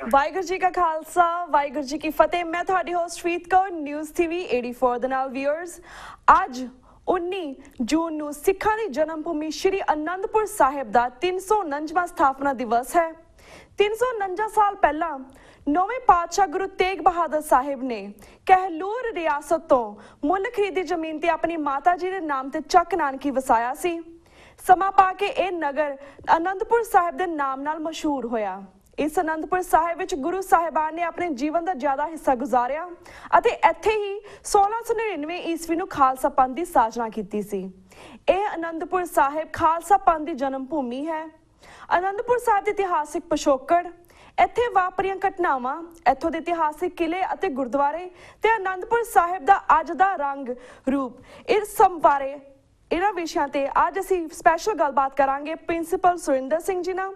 ਵਾਹਿਗੁਰੂ ਜੀ ਕਾ ਖਾਲਸਾ ਵਾਹਿਗੁਰੂ ਜੀ ਕੀ ਫਤਿਹ। मैं ਤੁਹਾਡੀ host Farid Kaur news TV 84 ਦੇ ਨਾਲ ਵਿਊਅਰਸ। ਅੱਜ 19 ਜੂਨ ਨੂੰ ਸਿੱਖਾਂ ਦੀ ਜਨਮ ਭੂਮੀ ਸ਼੍ਰੀ ਅਨੰਦਪੁਰ ਸਾਹਿਬ ਦਾ 349ਵਾਂ ਸਥਾਪਨਾ ਦਿਵਸ ਹੈ। 349 ਸਾਲ ਪਹਿਲਾਂ नौवें पातशाह गुरु तेग बहादुर साहिब ने कहलूर रियासत तो मुल खरीदी जमीन ते अपनी माता जी के नाम ते चक नानकी वसाया सी। समा पा के यह नगर आनंदपुर साहिब के नाम नाल मशहूर होया। इस आनंदपुर साहिब विच गुरु साहिबान ने अपने जीवन का ज्यादा हिस्सा गुजारिया अते इत्थे ही 1699 ईस्वी नूं खालसा पंथ की साजना की सी। यह आनंदपुर साहिब खालसा पंथ की जन्म भूमि है। आनंदपुर साहिब के इतिहासिक पिछोकड़, ਇੱਥੇ ਵਾਪਰੀਆਂ ਘਟਨਾਵਾਂ, ਇੱਥੋਂ ਦੇ ਇਤਿਹਾਸਿਕ ਕਿਲੇ ਅਤੇ ਗੁਰਦੁਆਰੇ ਤੇ ਆਨੰਦਪੁਰ ਸਾਹਿਬ ਦਾ ਅੱਜ ਦਾ ਰੰਗ ਰੂਪ, ਇਸ ਬਾਰੇ ਇਹਨਾਂ ਵਿਸ਼ਿਆਂ ਤੇ ਅੱਜ ਅਸੀਂ ਸਪੈਸ਼ਲ ਗੱਲਬਾਤ ਕਰਾਂਗੇ ਪ੍ਰਿੰਸੀਪਲ ਸੁਰਿੰਦਰ ਸਿੰਘ ਜੀ ਨਾਲ।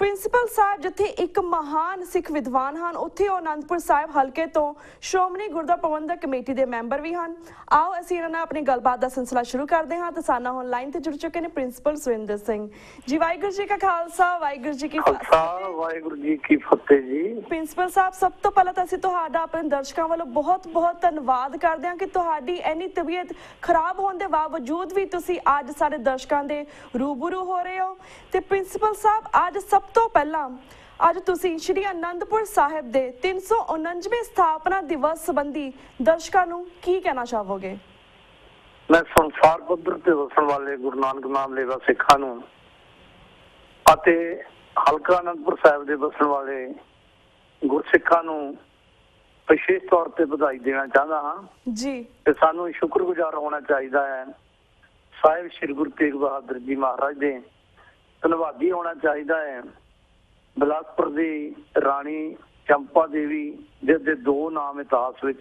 ਪ੍ਰਿੰਸੀਪਲ ਸਾਹਿਬ ਜਿੱਥੇ ਇੱਕ ਮਹਾਨ ਸਿੱਖ ਵਿਦਵਾਨ ਹਨ, ਉੱਥੇ ਉਹ ਆਨੰਦਪੁਰ ਸਾਹਿਬ ਹਲਕੇ ਤੋਂ ਸ਼੍ਰੋਮਣੀ ਗੁਰਦੁਆਰਾ ਪ੍ਰਬੰਧਕ ਕਮੇਟੀ ਦੇ ਮੈਂਬਰ ਵੀ ਹਨ। ਆਓ ਅਸੀਂ ਇਹਨਾਂ ਨਾਲ ਆਪਣੀ ਗੱਲਬਾਤ ਦਾ ਸਿਲਸਿਲਾ ਸ਼ੁਰੂ ਕਰਦੇ ਹਾਂ। ਤੇ ਸਾਡਾ ਹੁਣ ਲਾਈਨ ਤੇ ਜੁੜ ਚੁੱਕੇ ਨੇ ਪ੍ਰਿੰਸੀਪਲ ਸੁਰਿੰਦਰ ਸਿੰਘ ਜੀ। ਵਾਹਿਗੁਰੂ ਜੀ ਕਾ ਖਾਲਸਾ ਵਾਹਿਗੁਰੂ ਜੀ ਕੀ ਫਤਿਹ। ਵਾਹਿਗੁਰੂ ਜੀ ਕੀ ਫਤਿਹ ਜੀ। ਪ੍ਰਿੰਸੀਪਲ ਸਾਹਿਬ, ਸਭ ਤੋਂ ਪਹਿਲਾਂ ਤਾਂ ਅਸੀਂ ਤੁਹਾਡਾ ਆਪਣੇ ਦਰਸ਼ਕਾਂ ਵੱਲੋਂ ਬਹੁਤ-ਬਹੁਤ ਧੰਨਵਾਦ ਕਰਦੇ ਹਾਂ ਕਿ ਤੁਹਾਡੀ ਇੰਨੀ ਤਬੀਅਤ ਖਰਾਬ ਹੋਣ ਦੇ ਬਾਵਜੂਦ ਵੀ ਤੁਸੀਂ ਅੱਜ ਸਾਡੇ ਦਰਸ਼ਕਾਂ ਦੇ ਰੂਬਰੂ ਹੋ ਰਹੇ ਹੋ। ਤੇ ਪ੍ਰਿੰਸੀਪਲ ਸਾਹਿਬ, ਅੱਜ ਸਭ ਤੋਂ ਪਹਿਲਾਂ ਅੱਜ ਤੁਸੀਂ ਸ਼੍ਰੀ ਅਨੰਦਪੁਰ ਸਾਹਿਬ ਦੇ 349ਵੇਂ ਸਥਾਪਨਾ ਦਿਵਸ ਸੰਬੰਧੀ ਦਰਸ਼ਕਾਂ ਨੂੰ ਕੀ ਕਹਿਣਾ ਚਾਹੋਗੇ? ਮੈਂ ਸੰਸਾਰ ਪੱਧਰ ਤੇ ਵਸਣ ਵਾਲੇ ਗੁਰੂ ਨਾਨਕ ਨਾਮ ਲੈਵਾ ਸਿੱਖਾਂ ਨੂੰ ਅਤੇ ਹਲਕਾ ਅਨੰਦਪੁਰ ਸਾਹਿਬ ਦੇ ਵਸਣ ਵਾਲੇ ਗੁਰਸਿੱਖਾਂ ਨੂੰ ਵਿਸ਼ੇਸ਼ ਤੌਰ ਤੇ ਵਧਾਈ ਦੇਣਾ ਚਾਹੁੰਦਾ ਹਾਂ ਜੀ। ਤੇ ਸਾਨੂੰ ਸ਼ੁਕਰਗੁਜ਼ਾਰ ਹੋਣਾ ਚਾਹੀਦਾ ਹੈ ਸਾਹਿਬ ਸ੍ਰੀ ਗੁਰੂ ਤੇਗ ਬਹਾਦਰ ਜੀ ਮਹਾਰਾਜ ਦੇ। ਧੰਨਵਾਦੀ ਹੋਣਾ ਚਾਹੀਦਾ ਹੈ ਬਿਲਾਸਪੁਰ ਦੀ ਰਾਣੀ ਚੰਪਾ ਦੇਵੀ, ਜਿਸ ਦੇ ਦੋ ਨਾਮ ਇਤਿਹਾਸ ਵਿੱਚ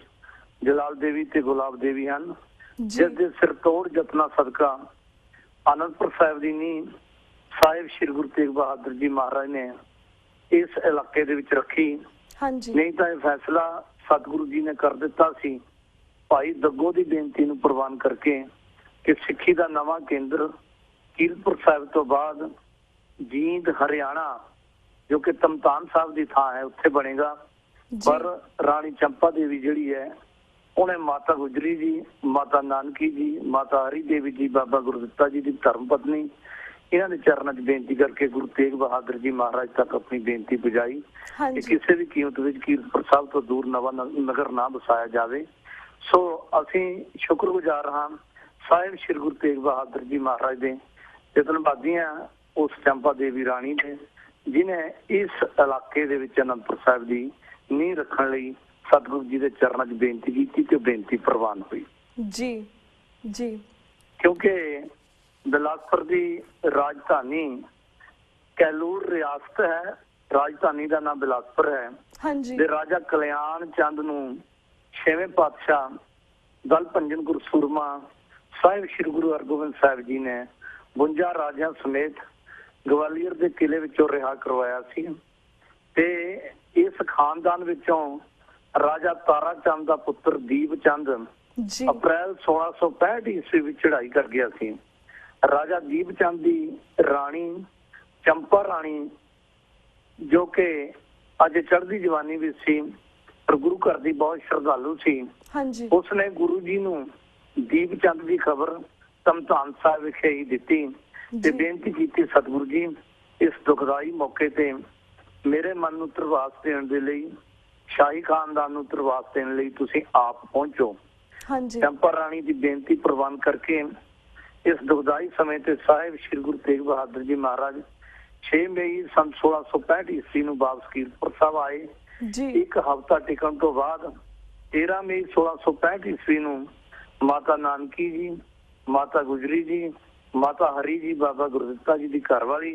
ਜਲਾਲ ਦੇਵੀ ਤੇ ਗੁਲਾਬ ਦੇਵੀ ਹਨ, ਜਿਸ ਦੇ ਸਿਰ ਤੋੜ ਯਤਨਾਂ ਸਦਕਾ ਆਨੰਦਪੁਰ ਸਾਹਿਬ ਦੀ ਨੀਂਹ ਸਾਹਿਬ ਸ੍ਰੀ ਗੁਰੂ ਤੇਗ ਬਹਾਦਰ ਜੀ ਮਹਾਰਾਜ ਨੇ ਇਸ ਇਲਾਕੇ ਦੇ ਵਿੱਚ ਰੱਖੀ। ਨਹੀਂ ਤਾਂ ਇਹ ਫੈਸਲਾ ਸਤਿਗੁਰੂ ਜੀ ਨੇ ਕਰ ਦਿੱਤਾ ਸੀ ਭਾਈ ਦੱਗੋ ਦੀ ਬੇਨਤੀ ਨੂੰ ਪ੍ਰਵਾਨ ਕਰਕੇ ਕਿ ਸਿੱਖੀ ਦਾ ਨਵਾਂ ਕੇਂਦਰ ਕੀਰਤਪੁਰ ਸਾਹਿਬ ਤੋਂ ਬਾਅਦ ਜੀਂਦ ਹਰਿਆਣਾ, ਜੋ ਕਿ ਤਮਤਾਨ ਸਾਹਿਬ ਦੀ ਥਾਂ ਹੈ, ਉੱਥੇ ਬਣੇਗਾ। ਪਰ ਰਾਣੀ ਚੰਪਾ ਦੇਵੀ ਜਿਹੜੀ ਹੈ, ਉਹਨੇ ਮਾਤਾ ਗੁਜਰੀ ਜੀ, ਮਾਤਾ ਨਾਨਕੀ ਜੀ, ਮਾਤਾ ਹਰੀ ਦੇਵੀ ਜੀ, ਬਾਬਾ ਗੁਰਦਿੱਤਾ ਜੀ ਦੀ ਧਰਮ ਪਤਨੀ, ਇਹਨਾਂ ਦੇ ਚਰਨਾਂ 'ਚ ਬੇਨਤੀ ਕਰਕੇ ਗੁਰੂ ਤੇਗ ਬਹਾਦਰ ਜੀ ਮਹਾਰਾਜ ਤੱਕ ਆਪਣੀ ਬੇਨਤੀ ਪੁਜਾਈ ਕਿ ਕਿਸੇ ਵੀ ਕੀਮਤ ਵਿੱਚ ਕੀਰਤਪੁਰ ਸਾਹਿਬ ਤੋਂ ਦੂਰ ਨਵਾਂ ਨਗਰ ਨਾ ਵਸਾਇਆ ਜਾਵੇ। ਸੋ ਅਸੀਂ ਸ਼ੁਕਰਗੁਜ਼ਾਰ ਹਾਂ ਸਾਹਿਬ ਸ੍ਰੀ ਗੁਰੂ ਤੇਗ ਬਹਾਦਰ ਜੀ ਮਹਾਰਾਜ ਦੇ ਤੇ ਧੰਨਵਾਦੀ ਹਾਂ ਉਸ ਚੰਪਾ ਦੇਵੀ ਰਾਣੀ ਦੇ, ਜਿਹਨੇ ਇਸ ਇਲਾਕੇ ਦੇ ਵਿੱਚ ਅਨੰਦਪੁਰ ਸਾਹਿਬ ਦੀ ਨੀਂਹ ਰੱਖਣ ਲਈ ਸਤਿਗੁਰੂ ਜੀ ਦੇ ਚਰਨਾਂ 'ਚ ਬੇਨਤੀ ਕੀਤੀ ਤੇ ਬੇਨਤੀ ਪ੍ਰਵਾਨ ਹੋਈ। ਜੀ ਜੀ। ਕਿਉਂਕਿ ਬਿਲਾਸਪੁਰ ਦੀ ਰਾਜਧਾਨੀ ਕਹਿਲੂਰ ਰਿਆਸਤ ਹੈ, ਰਾਜਧਾਨੀ ਦਾ ਨਾਮ ਬਿਲਾਸਪੁਰ ਹੈ। ਤੇ ਰਾਜਾ ਕਲਿਆਣ ਚੰਦ ਨੂੰ 6ਵੇਂ ਪਾਤਸ਼ਾਹ ਦਲ ਭੰਜਨ ਗੁਰੂ ਸੂਰਮਾ ਸਾਹਿਬ ਸ੍ਰੀ ਗੁਰੂ ਹਰਗੋਬਿੰਦ ਸਾਹਿਬ ਜੀ ਨੇ 52 ਰਾਜਿਆਂ ਸਮੇਤ ਗਵਾਲੀਅਰ ਦੇ ਕਿਲੇ ਵਿੱਚੋਂ ਰਿਹਾ ਕਰਵਾਇਆ ਸੀ। ਤੇ ਇਸ ਖਾਨਦਾਨ ਵਿੱਚੋਂ ਰਾਜਾ ਤਾਰਾ ਚੰਦ ਦਾ ਪੁੱਤਰ ਦੀਪ ਚੰਦ ਅਪ੍ਰੈਲ 1665 ਈਸਵੀ ਵਿੱਚ ਚੜ੍ਹਾਈ ਕਰ ਗਿਆ ਸੀ। ਰਾਜਾ ਦੀਪ ਚੰਦ ਦੀ ਰਾਣੀ ਚੰਪਾ ਰਾਣੀ, ਜੋ ਕਿ ਅੱਜ ਚੜ੍ਹਦੀ ਜਵਾਨੀ ਵਿੱਚ ਸੀ ਪਰ ਗੁਰੂ ਘਰ ਦੀ ਬਹੁਤ ਸ਼ਰਧਾਲੂ ਸੀ, ਉਸਨੇ ਗੁਰੂ ਜੀ ਨੂੰ ਦੀਪ ਚੰਦ ਦੀ ਖਬਰ ਤਮਤਾਨ ਸਾਹਿਬ ਵਿਖੇ ਹੀ ਦਿੱਤੀ ਤੇ ਬੇਨਤੀ ਕੀਤੀ, ਸਤਿਗੁਰੂ ਜੀ ਇਸ ਦੁਖਦਾਈ ਮੌਕੇ ਤੇ ਮੇਰੇ ਮਨ ਨੂੰ ਧਰਵਾਸ ਦੇਣ ਦੇ ਲਈ, ਸ਼ਾਹੀ ਖਾਨਦਾਨ ਨੂੰ ਧਰਵਾਸ ਦੇਣ ਲਈ ਤੁਸੀਂ ਆਪ ਪਹੁੰਚੋ। ਚੰਪਾ ਰਾਣੀ ਦੀ ਬੇਨਤੀ ਪ੍ਰਵਾਨ ਕਰਕੇ ਇਸ ਦੁਖਦਾਈ ਸਮੇਂ ਤੇ ਸਾਹਿਬ ਸ੍ਰੀ ਗੁਰੂ ਤੇਗ ਬਹਾਦਰ ਜੀ ਮਹਾਰਾਜ 6 ਮਈ ਸੰਨ 1665 ਈਸਵੀ ਨੂੰ ਵਾਪਸ ਕੀਰਤਪੁਰ ਸਾਹਿਬ ਆਏ। ਇੱਕ ਹਫ਼ਤਾ ਟਿਕਣ ਤੋਂ ਬਾਅਦ 13 ਮਈ 1665 ਈਸਵੀ ਨੂੰ ਮਾਤਾ ਨਾਨਕੀ ਜੀ, ਮਾਤਾ ਗੁਜਰੀ ਜੀ, ਮਾਤਾ ਹਰੀ ਜੀ, ਬਾਬਾ ਗੁਰਦਿੱਤਾ ਜੀ ਦੀ ਘਰਵਾਲੀ,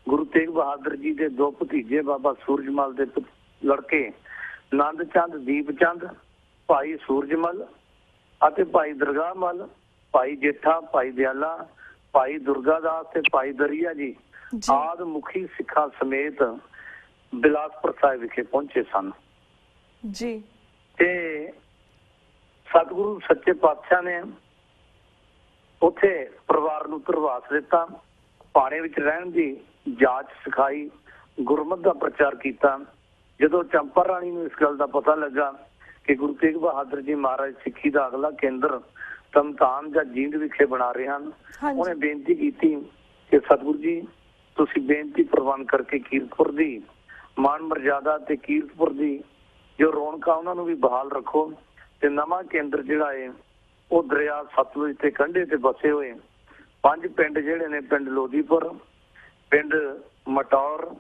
ਗੁਰੂ ਤੇਗ ਬਹਾਦਰ ਜੀ ਦੇ ਦੋ ਭਤੀਜੇ ਬਾਬਾ ਸੂਰਜਮਲ ਦੇ ਲੜਕੇ ਨੰਦ ਚੰਦ, ਦੀਪ ਚੰਦ, ਭਾਈ ਸੂਰਜਮਲ ਅਤੇ ਭਾਈ ਦਰਗਾਹ ਮਲ, ਭਾਈ ਜੇਠਾ, ਭਾਈ ਦਿਆਲਾ, ਭਾਈ ਦੁਰਗਾ ਦਾਸ ਤੇ ਭਾਈ ਦਰੀਆ ਜੀ ਆਦਿ ਮੁਖੀ ਸਿੱਖਾਂ ਸਮੇਤ ਬਿਲਾਸਪੁਰ ਸਾਹਿਬ ਵਿਖੇ ਪਹੁੰਚੇ ਸਨ। ਤੇ ਸਤਿਗੁਰੂ ਸੱਚੇ ਪਾਤਸ਼ਾਹ ਨੇ ਉੱਥੇ ਪਰਿਵਾਰ ਨੂੰ ਧਰਵਾਸ ਦਿੱਤਾ, ਪਾਣੇ ਵਿੱਚ ਰਹਿਣ ਦੀ ਜਾਂਚ ਸਿਖਾਈ, ਗੁਰਮਤਿ ਦਾ ਪ੍ਰਚਾਰ ਕੀਤਾ, ਜਦੋਂ ਚੰਪਾ ਰਾਣੀ ਨੂੰ ਇਸ ਗੱਲ ਦਾ ਪਤਾ ਲੱਗਾ ਕਿ ਗੁਰੂ ਤੇਗ ਬਹਾਦਰ ਜੀ ਮਹਾਰਾਜ ਸਿੱਖੀ ਦਾ ਅਗਲਾ ਕੇਂਦਰ ਤਰਨਤਾਰਨ ਜਾਂ ਜੀਂਦ ਵਿਖੇ ਬਣਾ ਰਹੇ ਹਨ, ਉਹਨੇ ਬੇਨਤੀ ਕੀਤੀ ਕਿ ਸਤਿਗੁਰੂ ਜੀ ਤੁਸੀਂ ਬੇਨਤੀ ਪ੍ਰਵਾਨ ਕਰਕੇ ਕੀਰਤਪੁਰ ਦੀ ਮਾਨ ਮਰਜ਼ਾਦਾ ਤੇ ਕੀਰਤਪੁਰ ਦੀ ਜੋ ਰੌਣਕਾਂ ਉਹਨਾਂ ਨੂੰ ਵੀ ਬਹਾਲ ਰੱਖੋ ਤੇ ਨਵਾਂ ਕੇਂਦਰ ਜਿਹੜਾ ਹੈ ਉਹ ਦਰਿਆ ਸਤਲੁਜ ਤੇ ਕੰਢੇ ਤੇ ਬਸੇ ਹੋਏ 5 ਪਿੰਡ ਜਿਹੜੇ ਨੇ, ਪਿੰਡ ਲੋਧੀਪੁਰ, ਪਿੰਡ ਮਟੌਰ,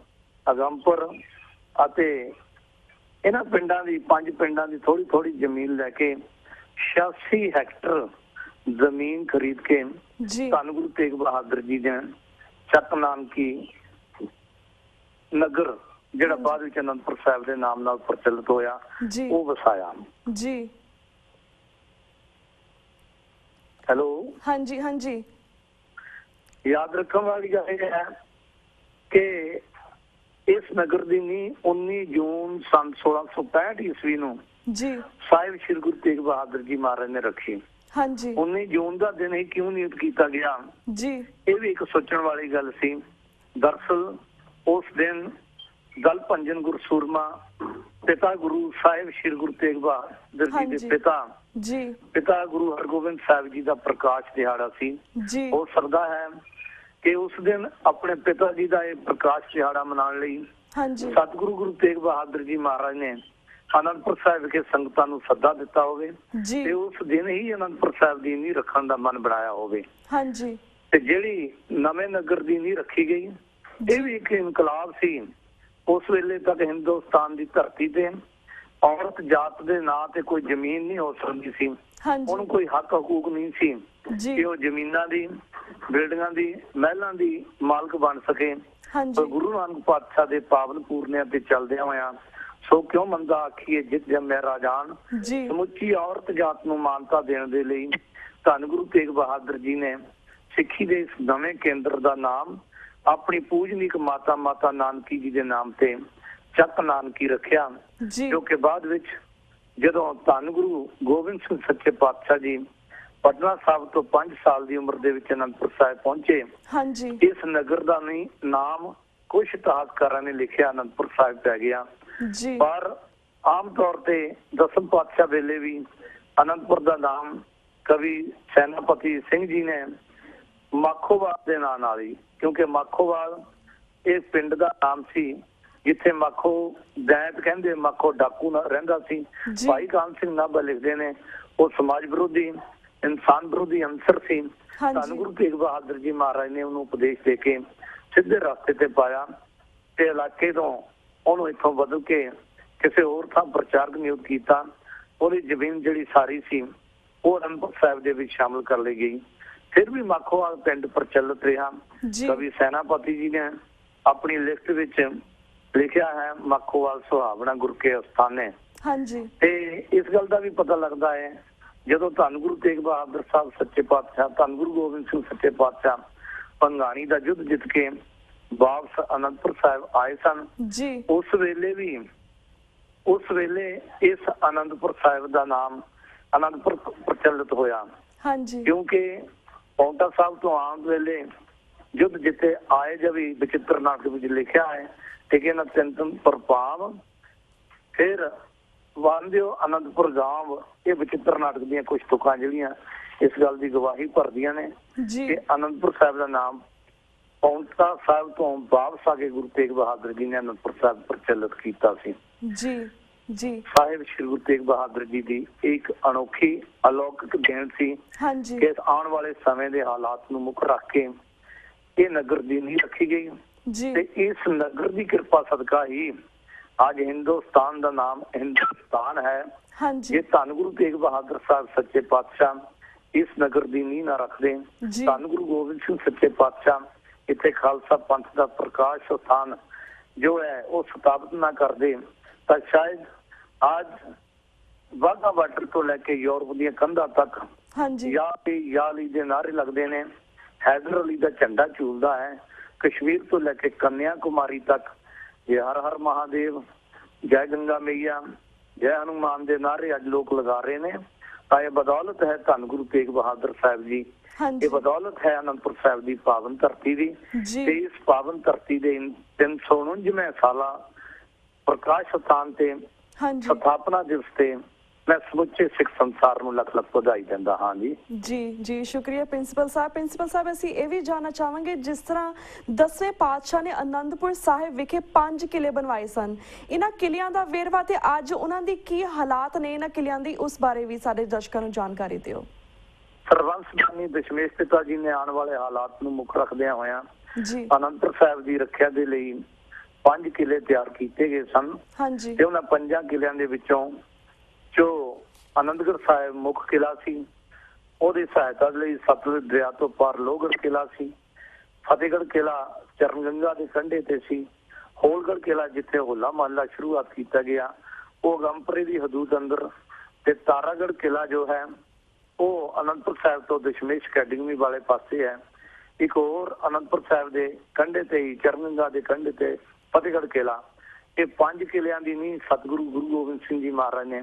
ਅਗੰਪੁਰ ਅਤੇ ਇਹਨਾਂ ਪਿੰਡਾਂ ਦੀ 5 ਪਿੰਡਾਂ ਦੀ ਥੋੜੀ ਥੋੜੀ ਜ਼ਮੀਨ ਲੈ ਕੇ 86 ਹੈਕਟਰ ਜ਼ਮੀਨ ਖਰੀਦ ਕੇ ਧੰਨ ਗੁਰੂ ਤੇਗ ਬਹਾਦਰ ਜੀ ਨੇ ਚੱਕ ਨਾਨਕੀ ਨਗਰ ਜਿਹੜਾ ਬਾਅਦ ਵਿੱਚ ਅਨੰਦਪੁਰ ਸਾਹਿਬ ਦੇ ਨਾਮ ਨਾਲ ਪ੍ਰਚਲਿਤ ਹੋਇਆ ਉਹ ਵਸਾਇਆ ਜੀ। ਹੈਲੋ, ਹਾਂਜੀ ਹਾਂਜੀ। ਯਾਦ ਰੱਖਣ ਵਾਲੀ ਗੱਲ ਇਹ ਹੈ ਕਿ ਇਸ ਨਗਰ ਦੀ ਨੀਂਹ 19 ਜੂਨ ਸੰਨ 1665 ਈਸਵੀ ਨੂੰ ਸਾਹਿਬ ਸ੍ਰੀ ਗੁਰੂ ਤੇਗ ਬਹਾਦਰ ਜੀ ਮਹਾਰਾਜ ਨੇ ਰੱਖੀ। 19 ਜੂਨ ਦਾ ਦਿਨ ਹੀ ਕਿਉਂ ਨਿਯੁਕਤ ਕੀਤਾ ਗਿਆ ਇਹ ਵੀ ਇੱਕ ਸੋਚਣ ਵਾਲੀ ਗੱਲ ਸੀ। ਦਰਅਸਲ ਉਸ ਦਿਨ ਦਲ ਭੰਜਨ ਗੁਰਸੂਰਮਾ ਪਿਤਾ ਗੁਰੂ ਸਾਹਿਬ ਸ੍ਰੀ ਗੁਰੂ ਤੇਗ ਬਹਾਦਰ ਜੀ ਦੇ ਪਿਤਾ ਗੁਰੂ ਹਰਗੋਬਿੰਦ ਸਾਹਿਬ ਜੀ ਦਾ ਪ੍ਰਕਾਸ਼ ਦਿਹਾੜਾ ਸੀ। ਹੋ ਸਕਦਾ ਹੈ ਕਿ ਉਸ ਦਿਨ ਆਪਣੇ ਪਿਤਾ ਜੀ ਦਾ ਇਹ ਪ੍ਰਕਾਸ਼ ਦਿਹਾੜਾ ਮਨਾਉਣ ਲਈ ਸਤਿਗੁਰੂ ਗੁਰੂ ਤੇਗ ਬਹਾਦਰ ਜੀ ਮਹਾਰਾਜ ਨੇ ਅਨੰਦਪੁਰ ਸਾਹਿਬ ਵਿਖੇ ਸੰਗਤਾਂ ਨੂੰ ਸੱਦਾ ਦਿੱਤਾ ਹੋਵੇ ਤੇ ਉਸ ਦਿਨ ਹੀ ਅਨੰਦਪੁਰ ਸਾਹਿਬ ਦੀ ਨੀਂਹ ਰੱਖਣ ਦਾ ਮਨ ਬਣਾਇਆ ਹੋਵੇ। ਤੇ ਜਿਹੜੀ ਨਵੇਂ ਨਗਰ ਦੀ ਨੀਂਹ ਰੱਖੀ ਗਈ ਇਹ ਵੀ ਇੱਕ ਇਨਕਲਾਬ ਸੀ। ਉਸ ਵੇਲੇ ਤੱਕ ਹਿੰਦੁਸਤਾਨ ਦੀ ਧਰਤੀ ਤੇ ਔਰਤ ਜਾਤ ਦੇ ਨਾਂ ਤੇ ਕੋਈ ਜ਼ਮੀਨ ਨਹੀਂ ਹੋ ਸਕਦੀ ਸੀ, ਉਹਨੂੰ ਕੋਈ ਹੱਕ ਹਕੂਕ ਨਹੀਂ ਸੀ ਕਿ ਉਹ ਜ਼ਮੀਨਾਂ ਦੀ, ਬਿਲਡਿੰਗਾਂ ਦੀ, ਮਹਿਲਾਂ ਦੀ ਮਾਲਕ ਬਣ ਸਕੇ। ਪਰ ਗੁਰੂ ਨਾਨਕ ਪਾਤਸ਼ਾਹ ਦੇ ਪਾਵਨ ਪੂਰਨਿਆਂ ਤੇ ਚੱਲਦਿਆਂ ਹੋਇਆਂ ਸੋ ਕਿਉਂ ਮੰਦਾ ਆਖੀਏ ਜਿਤ ਜੰਮਿਆ ਰਾਜਾਨ, ਸਮੁੱਚੀ ਔਰਤ ਜਾਤ ਨੂੰ ਮਾਨਤਾ ਦੇਣ ਦੇ ਲਈ ਧੰਨ ਗੁਰੂ ਤੇਗ ਬਹਾਦਰ ਜੀ ਨੇ ਸਿੱਖੀ ਦੇ ਇਸ ਨਵੇਂ ਕੇਂਦਰ ਦਾ ਨਾਮ ਆਪਣੀ ਪੂਜਨੀਕ ਮਾਤਾ ਨਾਨਕੀ ਜੀ ਦੇ ਨਾਮ ਤੇ ਚੱਕ ਨਾਨਕੀ ਰੱਖਿਆ, ਜੋ ਕਿ ਬਾਅਦ ਵਿੱਚ ਜਦੋਂ ਧੰਨ ਗੁਰੂ ਗੋਬਿੰਦ ਸਿੰਘ ਸੱਚੇ ਪਾਤਸ਼ਾਹ ਜੀ ਪਟਨਾ ਸਾਹਿਬ ਤੋਂ 5 ਸਾਲ ਦੀ ਉਮਰ ਦੇ ਵਿੱਚ ਅਨੰਦਪੁਰ ਸਾਹਿਬ ਪਹੁੰਚੇ, ਇਸ ਨਗਰ ਦਾ ਨਾਮ ਕੁਝ ਇਤਿਹਾਸਕਾਰਾਂ ਨੇ ਲਿਖਿਆ ਅਨੰਦਪੁਰ ਸਾਹਿਬ ਪੈ ਗਿਆ। ਪਰ ਆਮ ਤੌਰ ਤੇ ਦਸਮ ਪਾਤਸ਼ਾਹ ਵੇਲੇ ਵੀ ਅਨੰਦਪੁਰ ਦਾ ਨਾਮ ਕਵੀ ਸੈਨਾਪਤੀ ਸਿੰਘ ਜੀ ਨੇ ਮਾਖੋਵਾਲ ਦੇ ਨਾਂ ਨਾਲ ਹੀ, ਕਿਉਂਕਿ ਮਾਖੋਵਾਲ ਇਹ ਪਿੰਡ ਦਾ ਨਾਮ ਸੀ ਜਿੱਥੇ ਮਾਖੋ ਦੈਂਤ ਕਹਿੰਦੇ ਮਾਖੋ ਡਾਕੂ ਰਹਿੰਦਾ ਸੀ। ਭਾਈ ਕਾਨ ਸਿੰਘ ਨਾਭਾ ਲਿਖਦੇ ਨੇ ਉਹ ਸਮਾਜ ਵਿਰੋਧੀ, ਇਨਸਾਨ ਵਿਰੋਧੀ ਅੰਸਰ ਸੀ। ਧੰਨ ਗੁਰੂ ਤੇਗ ਬਹਾਦਰ ਜੀ ਮਹਾਰਾਜ ਨੇ ਉਹਨੂੰ ਉਪਦੇਸ਼ ਦੇ ਕੇ ਸਿੱਧੇ ਰਸਤੇ ਤੇ ਪਾਇਆ ਤੇ ਇਲਾਕੇ ਤੋਂ ਉਹਨੂੰ ਇੱਥੋਂ ਬਦਲ ਕੇ ਕਿਸੇ ਹੋਰ ਥਾਂ ਪ੍ਰਚਾਰਕ ਨਿਯੁਕਤ ਕੀਤਾ। ਉਹਦੀ ਜ਼ਮੀਨ ਜਿਹੜੀ ਸਾਰੀ ਸੀ ਉਹ ਅਨੰਦਪੁਰ ਸਾਹਿਬ ਦੇ ਵਿੱਚ ਸ਼ਾਮਲ ਕਰ ਲਈ ਗਈ। ਫਿਰ ਵੀ ਮਾਖੋਵਾਲ ਪਿੰਡ ਪ੍ਰਚਲਿਤ ਰਿਹਾ। ਕਵੀ ਸੈਨਾਪਤੀ ਜੀ ਨੇ ਆਪਣੀ ਲਿਖਤ ਵਿੱਚ ਲਿਖਿਆ ਹੈ ਮਾਖੋਵਾਲ ਸੁਹਾਵਣਾ ਗੁਰ ਕੇ ਅਸਥਾਨੇ। ਤੇ ਇਸ ਗੱਲ ਦਾ ਵੀ ਪਤਾ ਲੱਗਦਾ ਹੈ ਜਦੋਂ ਧੰਨ ਗੁਰੂ ਤੇਗ ਬਹਾਦਰ ਸਾਹਿਬ ਸੱਚੇ ਪਾਤਸ਼ਾਹ ਧੰਨ ਗੁਰੂ ਗੋਬਿੰਦ ਸਿੰਘ ਸੱਚੇ ਪਾਤਸ਼ਾਹ ਭੰਗਾਣੀ ਦਾ ਯੁੱਧ ਜਿੱਤ ਕੇ ਵਾਪਸ ਅਨੰਦਪੁਰ ਸਾਹਿਬ ਆਏ ਸਨ, ਉਸ ਵੇਲੇ ਇਸ ਅਨੰਦਪੁਰ ਸਾਹਿਬ ਦਾ ਨਾਮ ਅਨੰਦਪੁਰ ਪ੍ਰਚਲਿਤ ਹੋਇਆ। ਕਿਉਂਕਿ ਪੌਂਟਾ ਸਾਹਿਬ ਤੋਂ ਆਉਣ ਵੇਲੇ ਯੁੱਧ ਜਿੱਤੇ ਆਏ ਜਵੀ ਬਚਿੱਤਰ ਨਾਟਕ ਵਿੱਚ ਲਿਖਿਆ ਹੈ ਕਿ ਨਾ ਚਿੰਤਨ ਪ੍ਰਭਾਵ ਫਿਰ ਵਾਂਦਿਓ ਅਨੰਦਪੁਰ ਗਾਂਵ। ਇਹ ਬਚਿੱਤਰ ਨਾਟਕ ਦੀਆਂ ਕੁਝ ਤੁਕਾਂ ਜਿਹੜੀਆਂ ਇਸ ਗੱਲ ਦੀ ਗਵਾਹੀ ਭਰਦੀਆਂ ਨੇ ਕਿ ਅਨੰਦਪੁਰ ਸਾਹਿਬ ਦਾ ਨਾਮ ਪੌਂਟਾ ਸਾਹਿਬ ਤੋਂ ਵਾਪਸ ਆ ਕੇ ਗੁਰੂ ਤੇਗ ਬਹਾਦਰ ਜੀ ਨੇ ਅਨੰਦਪੁਰ ਸਾਹਿਬ ਪ੍ਰਚਲਿਤ ਕੀਤਾ ਸੀ। ਸਾਹਿਬ ਸ੍ਰੀ ਗੁਰੂ ਤੇਗ ਬਹਾਦਰ ਜੀ ਦੀ ਇੱਕ ਅਨੋਖੀ ਅਲੌਕਿਕ ਦੇਣ ਸੀ ਕਿ ਆਉਣ ਵਾਲੇ ਸਮੇਂ ਦੇ ਹਾਲਾਤ ਨੂੰ ਮੁੱਖ ਰੱਖ ਕੇ ਇਹ ਨਗਰ ਦੀ ਨੀਂਹ ਰੱਖੀ ਗਈ ਤੇ ਇਸ ਨਗਰ ਦੀ ਕਿਰਪਾ ਸਦਕਾ ਹੀ ਅੱਜ ਹਿੰਦੁਸਤਾਨ ਦਾ ਨਾਮ ਹਿੰਦੁਸਤਾਨ ਹੈ। ਜੇ ਧੰਨ ਗੁਰੂ ਤੇਗ ਬਹਾਦਰ ਸਾਹਿਬ ਸੱਚੇ ਪਾਤਸ਼ਾਹ ਇਸ ਨਗਰ ਦੀ ਨੀਂਹ ਨਾ ਰੱਖਦੇ, ਧੰਨ ਗੁਰੂ ਗੋਬਿੰਦ ਸਿੰਘ ਸੱਚੇ ਪਾਤਸ਼ਾਹ ਇੱਥੇ ਖਾਲਸਾ ਪੰਥ ਦਾ ਪ੍ਰਕਾਸ਼ ਸਥਾਨ ਜੋ ਹੈ ਉਹ ਸਥਾਪਿਤ ਨਾ ਕਰਦੇ ਤਾਂ ਸ਼ਾਇਦ ਅੱਜ ਵਾਘਾ ਬਾਰਡਰ ਤੋਂ ਲੈ ਕੇ ਯੂਰਪ ਦੀਆਂ ਕੰਧਾਂ ਤੱਕ ਯਾ ਅਲੀ ਦੇ ਨਾਰੇ ਲੱਗਦੇ ਨੇ, ਹੈਦਰ ਅਲੀ ਦਾ ਝੰਡਾ ਝੂਲਦਾ ਹੈ, ਕਸ਼ਮੀਰ ਤੋਂ ਲੈ ਕੇ ਕੰਨਿਆ ਕੁਮਾਰੀ ਤੱਕ ਜੇ ਹਰ ਹਰ ਮਹਾਦੇਵ, ਜੈ ਗੰਗਾ ਮਈਆ, ਜੈ ਹਨੂਮਾਨ ਦੇ ਨਾਰੇ ਅੱਜ ਲੋਕ ਲਗਾ ਰਹੇ ਨੇ। ਤਾਂ ਇਹ ਬਦੌਲਤ ਹੈ ਧੰਨ ਗੁਰੂ ਤੇਗ ਬਹਾਦਰ ਸਾਹਿਬ ਜੀ, ਇਹ ਬਦੌਲਤ ਹੈ ਅਨੰਦਪੁਰ ਸਾਹਿਬ ਦੀ ਪਾਵਨ ਧਰਤੀ ਦੀ। ਤੇ ਇਸ ਪਾਵਨ ਧਰਤੀ ਦੇ 349 ਸਾਲਾ ਪ੍ਰਕਾਸ਼ ਸਥਾਨ ਤੇ हाँ जी ਸਥਾਪਨਾ ਦਿਵਸ ਤੇ ਮੈਂ ਸਮੁੱਚੇ ਸਿੱਖ ਸੰਸਾਰ ਨੂੰ ਲੱਖ ਲੱਖ ਵਧਾਈ ਦਿੰਦਾ ਹਾਂ ਜੀ। जी जी शुक्रिया प्रिंसिपल साहब ਅਸੀਂ ਇਹ ਵੀ ਜਾਣਨਾ ਚਾਹਾਂਗੇ ਜਿਸ ਤਰ੍ਹਾਂ 10ਵੇਂ ਪਾਤਸ਼ਾਹ ਨੇ ਅਨੰਦਪੁਰ ਸਾਹਿਬ ਵਿਖੇ 5 ਕਿਲੇ ਬਣਵਾਏ ਸਨ, ਇਹਨਾਂ ਕਿਲਿਆਂ ਦਾ ਵੇਰਵਾ ਤੇ ਅੱਜ ਉਹਨਾਂ ਦੀ ਕੀ ਹਾਲਾਤ ਨੇ, ਇਹਨਾਂ ਕਿਲਿਆਂ ਦੀ ਉਸ ਬਾਰੇ ਵੀ ਸਾਡੇ ਦਰਸ਼ਕਾਂ ਨੂੰ ਜਾਣਕਾਰੀ ਦਿਓ। ਸਰਬੰਸ ਗਿਆਨੀ ਦਸ਼ਮੇਸ਼ ਪਿਤਾ ਜੀ ਨੇ ਆਉਣ ਵਾਲੇ ਹਾਲਾਤ ਨੂੰ ਮੁੱਖ ਰੱਖਦਿਆਂ ਹੋਇਆਂ ਜੀ ਅਨੰਦਪੁਰ ਸਾਹਿਬ ਦੀ ਰੱਖਿਆ ਦੇ ਲਈ 5 ਕਿਲੇ ਤਿਆਰ ਕੀਤੇ ਗਏ ਸਨ ਹਾਂਜੀ ਤੇ ਉਹਨਾਂ 5 ਕਿਲਿਆਂ ਦੇ ਵਿੱਚੋਂ ਜੋ ਆਨੰਦਗੜ੍ਹ ਸਾਹਿਬ ਮੁੱਖ ਕਿਲਾ ਸੀ ਉਹਦੀ ਸਹਾਇਤਾ ਲਈ ਸਤਲੁਜ ਦਰਿਆ ਤੋਂ ਪਾਰ ਲੋਹਗੜ੍ਹ ਕਿਲਾ ਸੀ, ਫਤਿਹਗੜ੍ਹ ਕਿਲਾ ਚਰਨਗੰਗਾ ਦੇ ਕੰਢੇ ਤੇ ਸੀ, ਹੋਲਗੜ੍ਹ ਕਿਲਾ ਜਿੱਥੇ ਹੋਲਾ ਮਹੱਲਾ ਸ਼ੁਰੂਆਤ ਕੀਤਾ ਗਿਆ ਉਹ ਗੰਪਰੇ ਦੀ ਹਦੂਦ ਅੰਦਰ, ਤੇ ਤਾਰਾਗੜ੍ਹ ਕਿਲਾ ਜੋ ਹੈ ਉਹ ਅਨੰਦਪੁਰ ਸਾਹਿਬ ਤੋਂ ਦਸ਼ਮੇਸ਼ ਅਕੈਡਮੀ ਵਾਲੇ ਪਾਸੇ ਹੈ। ਇੱਕ ਹੋਰ ਅਨੰਦਪੁਰ ਸਾਹਿਬ ਦੇ ਕੰਢੇ ਤੇ ਹੀ ਚਰਨਗੰਗਾ ਦੇ ਕੰਢੇ ਤੇ ਫਤਿਹਗੜ੍ਹ ਕਿਲਾ। ਇਹ 5 ਕਿਲਿਆਂ ਦੀ ਨੀ ਸਤਿਗੁਰੂ ਗੁਰੂ ਗੋਬਿੰਦ ਸਿੰਘ ਜੀ ਮਹਾਰਾਜ ਨੇ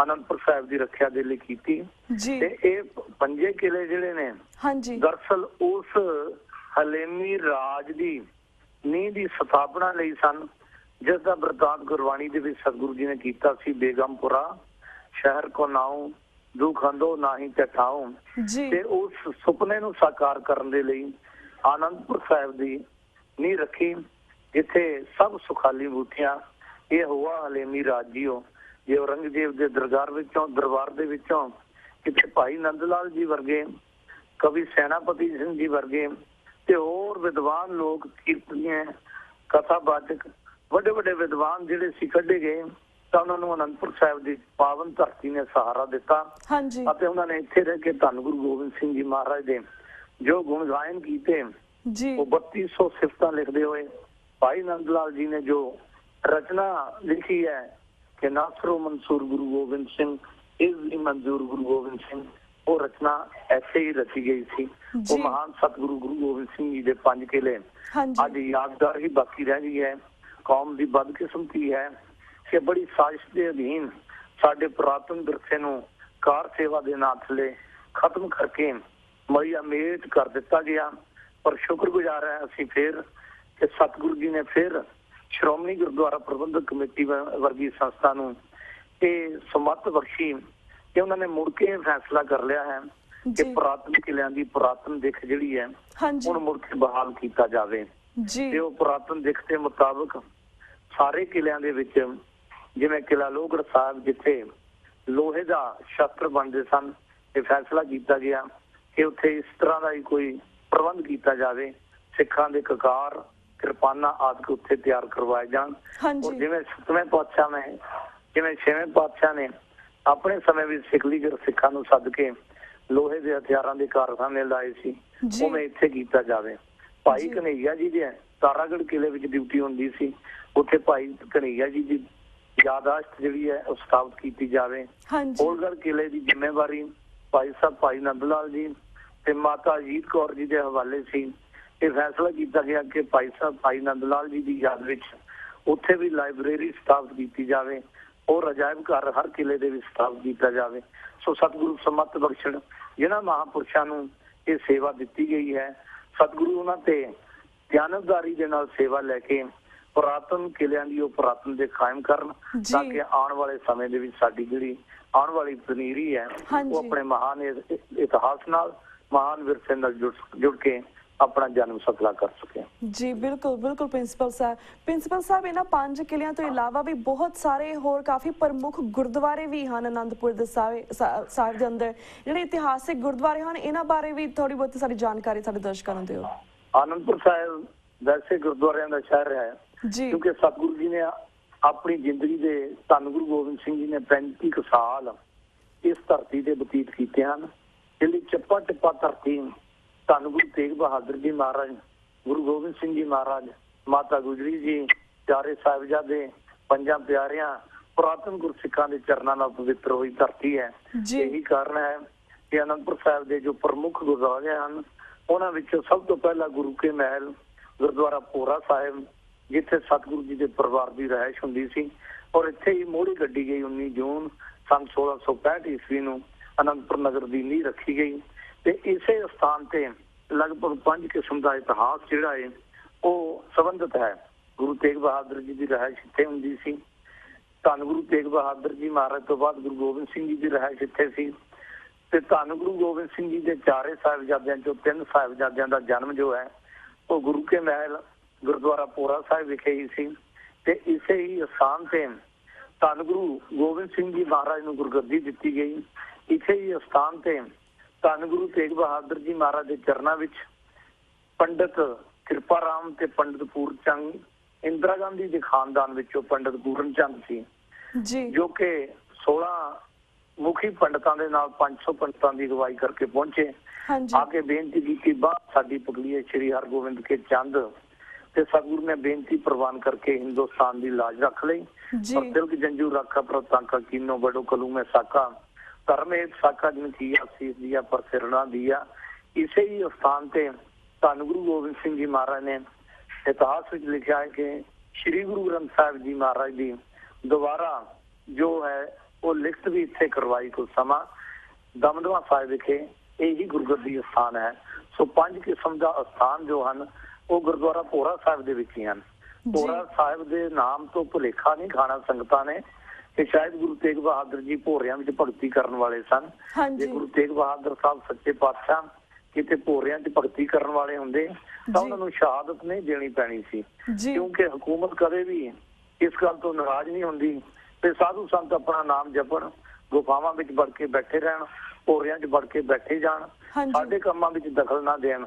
ਅਨੰਦਪੁਰ ਸਾਹਿਬ ਦੀ ਰੱਖਿਆ ਦੇ ਲਈ ਕੀਤੀ ਜੀ ਤੇ ਇਹ 5 ਕਿਲੇ ਜਿਹੜੇ ਨੇ ਹਾਂਜੀ ਦਰਅਸਲ ਉਸ ਹਲੇਮੀ ਰਾਜ ਦੀ ਨੀਂਹ ਦੀ ਸਥਾਪਨਾ ਲਈ ਸਨ ਜਿਸ ਦਾ ਬਿਰਤਾਂਤ ਗੁਰਬਾਣੀ ਦੇ ਵਿੱਚ ਸਤਿਗੁਰੂ ਜੀ ਨੇ ਕੀਤਾ ਸੀ। ਬੇਗਮਪੁਰਾ ਸ਼ਹਿਰ ਕੋ ਨਾਉ ਦੁਖੰਦੋ ਨਾਹੀ ਟਠਾਉ, ਜੀ ਤੇ ਉਸ ਸੁਪਨੇ ਨੂੰ ਸਾਕਾਰ ਕਰਨ ਦੇ ਲਈ ਆਨੰਦਪੁਰ ਸਾਹਿਬ ਦੀ ਨੀਂਹ ਰੱਖੀ ਜਿੱਥੇ ਸਭ ਸੁਖਾਲੀ ਬੂਟੀਆਂ। ਇਹ ਹੋਆ ਹਲੇਮੀ ਰਾਜੀਓ ਜੇ ਔਰੰਗਜ਼ੇਬ ਦੇ ਦਰਬਾਰ ਦੇ ਵਿੱਚੋਂ ਕਿਤੇ ਭਾਈ ਨੰਦ ਲਾਲ ਜੀ ਵਰਗੇ, ਕਵੀ ਸੈਨਾਪਤੀ ਸਿੰਘ ਜੀ ਵਰਗੇ ਤੇ ਹੋਰ ਵਿਦਵਾਨ ਲੋਕ, ਕੀਰਤਨੀਏ, ਕਥਾਵਾਚਕ, ਵੱਡੇ ਵੱਡੇ ਵਿਦਵਾਨ ਜਿਹੜੇ ਸੀ ਕੱਢੇ ਗਏ ਤਾਂ ਉਹਨਾਂ ਨੂੰ ਅਨੰਦਪੁਰ ਸਾਹਿਬ ਦੀ ਪਾਵਨ ਧਰਤੀ ਨੇ ਸਹਾਰਾ ਦਿੱਤਾ ਹਾਂਜੀ ਅਤੇ ਉਹਨਾਂ ਨੇ ਇੱਥੇ ਰਹਿ ਕੇ ਧੰਨ ਗੁਰੂ ਗੋਬਿੰਦ ਸਿੰਘ ਜੀ ਮਹਾਰਾਜ ਦੇ ਜੋ ਗੁਣ ਗਾਇਨ ਕੀਤੇ ਜੀ ਉਹ 3200 ਸਿਫਤਾਂ ਲਿਖਦੇ ਹੋਏ ਭਾਈ ਨੰਦ ਲਾਲ ਜੀ ਨੇ ਜੋ ਰਚਨਾ ਲਿਖੀ ਹੈ ਕਿ ਨਾਸਰੋ ਮਨਸੂਰ ਗੁਰੂ ਗੋਬਿੰਦ ਸਿੰਘ ਇਸ ਦੀ ਮਨਜ਼ੂਰ ਗੁਰੂ ਗੋਬਿੰਦ ਸਿੰਘ, ਉਹ ਰਚਨਾ ਐਸੇ ਹੀ ਰਚੀ ਗਈ ਸੀ। ਉਹ ਮਹਾਨ ਸਤਿਗੁਰੂ ਗੁਰੂ ਗੋਬਿੰਦ ਸਿੰਘ ਜੀ ਦੇ 5 ਕਿਲੇ ਅੱਜ ਯਾਦਗਾਰ ਹੀ ਬਾਕੀ ਰਹਿ ਗਈ ਹੈ। ਕੌਮ ਦੀ ਬਦਕਿਸਮਤੀ ਹੈ ਕਿ ਬੜੀ ਸਾਜ਼ਿਸ਼ ਦੇ ਅਧੀਨ ਸਾਡੇ ਪੁਰਾਤਨ ਵਿਰਸੇ ਨੂੰ ਕਾਰ ਸੇਵਾ ਦੇ ਨਾਂ ਥੱਲੇ ਖਤਮ ਕਰਕੇ ਮਈਆ ਮੇਟ ਕਰ ਦਿੱਤਾ ਗਿਆ। ਪਰ ਸ਼ੁਕਰਗੁਜ਼ਾਰ ਹੈ ਅਸੀਂ ਫਿਰ ਕਿ ਸਤਿਗੁਰੂ ਜੀ ਨੇ ਫਿਰ ਸ਼੍ਰੋਮਣੀ ਗੁਰਦੁਆਰਾ ਪ੍ਰਬੰਧਕ ਕਮੇਟੀ ਵਰਗੀ ਸੰਸਥਾ ਨੂੰ ਇਹ ਸਮੱਤ ਬਖਸ਼ੀ ਕਿ ਉਹਨਾਂ ਨੇ ਮੁੜ ਕੇ ਫੈਸਲਾ ਕਰ ਲਿਆ ਹੈ ਕਿ ਪੁਰਾਤਨ ਕਿਲਿਆਂ ਦੀ ਪੁਰਾਤਨ ਦਿੱਖ ਜਿਹੜੀ ਹੈ ਹੁਣ ਮੁੜ ਕੇ ਬਹਾਲ ਕੀਤਾ ਜਾਵੇ ਤੇ ਉਹ ਪੁਰਾਤਨ ਦਿੱਖ ਦੇ ਮੁਤਾਬਕ ਸਾਰੇ ਕਿਲਿਆਂ ਦੇ ਵਿੱਚ ਜਿਵੇਂ ਕਿਲਾ ਲੋਹਗੜ੍ਹ ਸਾਹਿਬ ਜਿੱਥੇ ਲੋਹੇ ਦਾ ਸ਼ਸਤਰ ਬਣਦੇ ਸਨ, ਇਹ ਫੈਸਲਾ ਕੀਤਾ ਗਿਆ ਕਿ ਉੱਥੇ ਇਸ ਤਰ੍ਹਾਂ ਦਾ ਹੀ ਕੋਈ ਪ੍ਰਬੰਧ ਕੀਤਾ ਜਾਵੇ, ਸਿੱਖਾਂ ਦੇ ਕਕਾਰ ਕਿਰਪਾਨਾਂ ਆਦਿ ਉੱਥੇ ਤਿਆਰ ਕਰਵਾਏ ਜਾਣ। ਔਰ ਜਿਵੇਂ 7ਵੇਂ ਪਾਤਸ਼ਾਹ ਨੇ ਜਿਵੇਂ 6ਵੇਂ ਪਾਤਸ਼ਾਹ ਨੇ ਆਪਣੇ ਸਮੇਂ ਵਿੱਚ ਸਿੱਖਲੀਗਰ ਸਿੱਖਾਂ ਨੂੰ ਸੱਦ ਕੇ ਲੋਹੇ ਦੇ ਹਥਿਆਰਾਂ ਦੇ ਕਾਰਖਾਨੇ ਲਾਏ ਸੀ, ਉਵੇਂ ਇੱਥੇ ਕੀਤਾ ਜਾਵੇ। ਭਾਈ ਕਨ੍ਹਈਆ ਜੀ ਦੇ ਤਾਰਾਗੜ੍ਹ ਕਿਲੇ ਵਿੱਚ ਡਿਊਟੀ ਹੁੰਦੀ ਸੀ, ਉੱਥੇ ਭਾਈ ਕਨ੍ਹਈਆ ਜੀ ਦੀ ਯਾਦਾਸ਼ਤ ਜਿਹੜੀ ਹੈ ਉਹ ਸਥਾਪਿਤ ਕੀਤੀ ਜਾਵੇ। ਹੋਲਗੜ੍ਹ ਕਿਲੇ ਦੀ ਜ਼ਿੰਮੇਵਾਰੀ ਭਾਈ ਸਾਹਿਬ ਭਾਈ ਨੰਦ ਲਾਲ ਜੀ ਤੇ ਮਾਤਾ ਅਜੀਤ ਕੌਰ ਜੀ ਦੇ ਹਵਾਲੇ ਸੀ। ਇਹ ਫੈਸਲਾ ਕੀਤਾ ਗਿਆ ਕਿ ਭਾਈ ਸਾਹਿਬ ਭਾਈ ਨੰਦ ਲਾਲ ਜੀ ਦੀ ਯਾਦ ਵਿੱਚ ਉੱਥੇ ਵੀ ਲਾਇਬ੍ਰੇਰੀ ਸਥਾਪਿਤ ਕੀਤੀ ਜਾਵੇ ਔਰ ਅਜਾਇਬ ਘਰ ਹਰ ਕਿਲੇ ਦੇ ਵਿੱਚ ਸਥਾਪਿਤ ਕੀਤਾ ਜਾਵੇ। ਸੋ ਸਤਿਗੁਰੂ ਸਮੱਤ ਬਖਸ਼ਣ ਜਿਹਨਾਂ ਮਹਾਂਪੁਰਸ਼ਾਂ ਨੂੰ ਇਹ ਸੇਵਾ ਦਿੱਤੀ ਗਈ ਹੈ, ਸਤਿਗੁਰੂ ਉਹਨਾਂ ਤੇ ਦਿਆਨਤਦਾਰੀ ਦੇ ਨਾਲ ਸੇਵਾ ਲੈ ਕੇ ਪੁਰਾਤਨ ਕਿਲਿਆਂ ਦੀ ਉਹ ਪੁਰਾਤਨ ਦੇ ਕਾਇਮ ਕਰਨ ਤਾਂ ਕਿ ਆਉਣ ਵਾਲੇ ਸਮੇਂ ਦੇ ਵਿੱਚ ਸਾਡੀ ਜਿਹੜੀ ਆਉਣ ਵਾਲੀ ਪਨੀਰੀ ਹੈ ਉਹ ਆਪਣੇ ਮਹਾਨ ਇਤਿਹਾਸ ਨਾਲ ਮਹਾਨ ਵਿਰਸੇ ਨਾਲ ਜੁੜ ਕੇ ਆਪਣਾ ਜਨਮ ਸਫਲਾ ਕਰ ਸਕੇ। ਜੀ ਬਿਲਕੁਲ ਬਿਲਕੁਲ ਪ੍ਰਿੰਸੀਪਲ ਸਾਹਿਬ ਇਹਨਾਂ 5 ਕਿਲਿਆਂ ਤੋਂ ਇਲਾਵਾ ਵੀ ਬਹੁਤ ਸਾਰੇ ਹੋਰ ਕਾਫੀ ਪ੍ਰਮੁੱਖ ਗੁਰਦੁਆਰੇ ਵੀ ਹਨ ਅਨੰਦਪੁਰ ਦੇ ਸਾਹਿਬ ਦੇ ਅੰਦਰ, ਜਿਹੜੇ ਇਤਿਹਾਸਿਕ ਗੁਰਦੁਆਰੇ ਹਨ, ਇਹਨਾਂ ਬਾਰੇ ਵੀ ਥੋੜੀ ਬਹੁਤੀ ਸਾਰੀ ਜਾਣਕਾਰੀ ਸਾਡੇ ਦਰਸ਼ਕਾਂ ਨੂੰ ਦਿਓ। ਆਨੰਦਪੁਰ ਸਾਹਿਬ ਵੈਸੇ ਗੁਰਦੁਆਰਿਆਂ ਦਾ ਸ਼ਹਿਰ ਹੈ ਕਿਉਂਕਿ ਸਤਿਗੁਰੂ ਜੀ ਨੇ ਆਪਣੀ ਜ਼ਿੰਦਗੀ ਦੇ ਧੰਨ ਗੁਰੂ ਗੋਬਿੰਦ ਸਿੰਘ ਜੀ ਨੇ 35 ਸਾਲ ਇਸ ਧਰਤੀ ਤੇ ਬਤੀਤ ਕੀਤੇ ਹਨ। ਜਿਹੜੀ ਚੱਪਾ ਟਿੱਪਾ ਧਰਤੀ ਧੰਨ ਗੁਰੂ ਤੇਗ ਬਹਾਦਰ ਜੀ ਮਹਾਰਾਜ, ਗੁਰੂ ਗੋਬਿੰਦ ਸਿੰਘ ਜੀ ਮਹਾਰਾਜ, ਮਾਤਾ ਗੁਜਰੀ ਜੀ, ਚਾਰੇ ਸਾਹਿਬਜ਼ਾਦੇ, 5 ਪਿਆਰਿਆਂ ਪੁਰਾਤਨ ਗੁਰਸਿੱਖਾਂ ਦੇ ਚਰਨਾਂ ਨਾਲ ਪਵਿੱਤਰ ਹੋਈ ਧਰਤੀ ਹੈ। ਇਹੀ ਕਾਰਨ ਹੈ ਕਿ ਅਨੰਦਪੁਰ ਸਾਹਿਬ ਦੇ ਜੋ ਪ੍ਰਮੁੱਖ ਗੁਰਦੁਆਰੇ ਹਨ ਉਹਨਾਂ ਵਿੱਚੋਂ ਸਭ ਤੋਂ ਪਹਿਲਾ ਗੁਰੂ ਕੇ ਮਹਿਲ ਗੁਰਦੁਆਰਾ ਭੋਰਾ ਸਾਹਿਬ, ਜਿੱਥੇ ਸਤਿਗੁਰੂ ਜੀ ਦੇ ਪਰਿਵਾਰ ਦੀ ਰਿਹਾਇਸ਼ ਹੁੰਦੀ ਸੀ ਔਰ ਇੱਥੇ ਹੀ ਮੋਹੜੀ ਕੱਢੀ ਗਈ 19 ਜੂਨ ਸੰਨ 1665 ਈਸਵੀ ਨੂੰ ਅਨੰਦਪੁਰ ਨਗਰ ਦੀ ਨੀਂਹ ਰੱਖੀ ਗਈ। ਤੇ ਇਸੇ ਸਥਾਨ ਤੇ ਲਗਭਗ 5 ਕਿਸਮ ਦਾ ਇਤਿਹਾਸ ਜਿਹੜਾ ਹੈ ਉਹ ਸੰਬੰਧਿਤ ਹੈ। ਗੁਰੂ ਤੇਗ ਬਹਾਦਰ ਜੀ ਦੀ ਰਿਹਾਇਸ਼ ਇੱਥੇ ਹੁੰਦੀ ਸੀ। ਧੰਨ ਗੁਰੂ ਤੇਗ ਬਹਾਦਰ ਜੀ ਮਹਾਰਾਜ ਤੋਂ ਬਾਅਦ ਗੁਰੂ ਗੋਬਿੰਦ ਸਿੰਘ ਜੀ ਦੀ ਰਿਹਾਇਸ਼ ਇੱਥੇ ਸੀ ਤੇ ਧੰਨ ਗੁਰੂ ਗੋਬਿੰਦ ਸਿੰਘ ਜੀ ਦੇ ਚਾਰੇ ਸਾਹਿਬਜ਼ਾਦਿਆਂ ਚੋਂ ਤਿੰਨ ਸਾਹਿਬਜ਼ਾਦਿਆਂ ਦਾ ਜਨਮ ਜੋ ਹੈ ਉਹ ਗੁਰੂ ਕੇ ਮਹਿਲ ਗੁਰਦੁਆਰਾ ਭੋਰਾ ਸਾਹਿਬ ਵਿਖੇ ਹੀ ਸੀ ਤੇ ਇਸੇ ਹੀ ਅਸਥਾਨ ਤੇ ਧੰਨ ਗੁਰੂ ਗੋਬਿੰਦ ਸਿੰਘ ਜੀ ਮਹਾਰਾਜ ਨੂੰ ਗੁਰਗੱਦੀ ਦਿੱਤੀ ਗਈ। ਇਸੇ ਹੀ ਅਸਥਾਨ ਤੇ ਧੰਨ ਗੁਰੂ ਤੇਗ ਬਹਾਦਰ ਜੀ ਮਹਾਰਾਜ ਦੇ ਚਰਨਾਂ ਵਿੱਚ ਪੰਡਿਤ ਕਿਰਪਾ ਰਾਮ ਤੇ ਪੰਡਿਤ ਪੂਰਨ ਚੰਦ ਇੰਦਰਾ ਗਾਂਧੀ ਦੇ ਖਾਨਦਾਨ ਵਿੱਚੋਂ ਪੰਡਿਤ ਪੂਰਨ ਚੰਦ ਸੀ ਜੀ, ਜੋ ਕਿ 16 ਮੁਖੀ ਪੰਡਤਾਂ ਦੇ ਨਾਲ 500 ਪੰਡਤਾਂ ਦੀ ਅਗਵਾਈ ਕਰਕੇ ਪਹੁੰਚੇ। ਹਾਂਜੀ, ਆ ਕੇ ਬੇਨਤੀ ਕੀਤੀ ਬਾਤ ਸਾਡੀ ਪਗੜੀ ਹੈ ਸ਼੍ਰੀ ਹਰਗੋਬਿੰਦ ਕੇ ਚੰਦ ਤੇ ਸਤਿਗੁਰੂ ਨੇ ਬੇਨਤੀ ਪ੍ਰਵਾਨ ਕਰਕੇ ਹਿੰਦੁਸਤਾਨ ਦੀ ਲਾਜ ਰੱਖ ਲਈ। ਜੀ, ਪਰ ਦਿਲ ਕੀ ਜੰਜੂ ਰੱਖਾ ਪ੍ਰਤਾਂਕਾ ਕੀਨੋ ਬੜੋ ਕਲੂ ਮੈਂ ਸਾਕਾ ਧਰਮ ਇੱਕ ਸਾਕਾ ਜਿਨ ਕੀਆ ਸੀਸ ਦਿਆ ਪਰ ਸਿਰ ਨਾ ਦਿਆ। ਇਸੇ ਹੀ ਸਥਾਨ ਤੇ ਧੰਨ ਗੁਰੂ ਗੋਬਿੰਦ ਸਿੰਘ ਜੀ ਮਹਾਰਾਜ ਨੇ ਇਤਿਹਾਸ ਵਿੱਚ ਲਿਖਿਆ ਹੈ ਕਿ ਸ਼੍ਰੀ ਗੁਰੂ ਗ੍ਰੰਥ ਸਾਹਿਬ ਜੀ ਮਹਾਰਾਜ ਦੀ ਦੁਬਾਰਾ ਜੋ ਹੈ ਉਹ ਲਿਖਤ ਵੀ ਇੱਥੇ ਕਰਵਾਈ ਕੁਝ ਸਮਾਂ ਦਮਦਮਾ ਸਾਹਿਬ ਵਿਖੇ। ਇਹੀ ਗੁਰਗੱਦੀ ਸਥਾਨ ਹੈ। ਸੋ 5 ਕਿਸਮ ਦਾ ਸਥਾਨ ਜੋ ਹਨ ਉਹ ਗੁਰਦੁਆਰਾ ਭੋਰਾ ਸਾਹਿਬ ਦੇ ਵਿੱਚ ਹੀ ਹਨ। ਭੋਰਾ ਸਾਹਿਬ ਦੇ ਨਾਮ ਤੋਂ ਭੁਲੇਖਾ ਨਹੀਂ ਖਾਣਾ ਸੰਗਤਾਂ ਨੇ ਕਿ ਸ਼ਾਇਦ ਗੁਰੂ ਤੇਗ ਬਹਾਦਰ ਜੀ ਭੋਰਿਆਂ ਵਿੱਚ ਭਗਤੀ ਕਰਨ ਵਾਲੇ ਸਨ। ਜੇ ਗੁਰੂ ਤੇਗ ਬਹਾਦਰ ਸਾਹਿਬ ਸੱਚੇ ਪਾਤਸ਼ਾਹ ਕਿਤੇ ਭੋਰਿਆਂ 'ਚ ਭਗਤੀ ਕਰਨ ਵਾਲੇ ਹੁੰਦੇ ਤਾਂ ਉਹਨਾਂ ਨੂੰ ਸ਼ਹਾਦਤ ਨਹੀਂ ਦੇਣੀ ਪੈਣੀ ਸੀ, ਕਿਉਂਕਿ ਹਕੂਮਤ ਕਦੇ ਵੀ ਇਸ ਗੱਲ ਤੋਂ ਨਾਰਾਜ਼ ਨਹੀਂ ਹੁੰਦੀ ਤੇ ਸਾਧੂ ਸੰਤ ਆਪਣਾ ਨਾਮ ਜਪਣ, ਗੁਫਾਵਾਂ ਵਿੱਚ ਵੜ ਕੇ ਬੈਠੇ ਰਹਿਣ, ਭੋਰਿਆਂ 'ਚ ਵੜ ਕੇ ਬੈਠੇ ਜਾਣ, ਸਾਡੇ ਕੰਮਾਂ ਵਿੱਚ ਦਖਲ ਨਾ ਦੇਣ।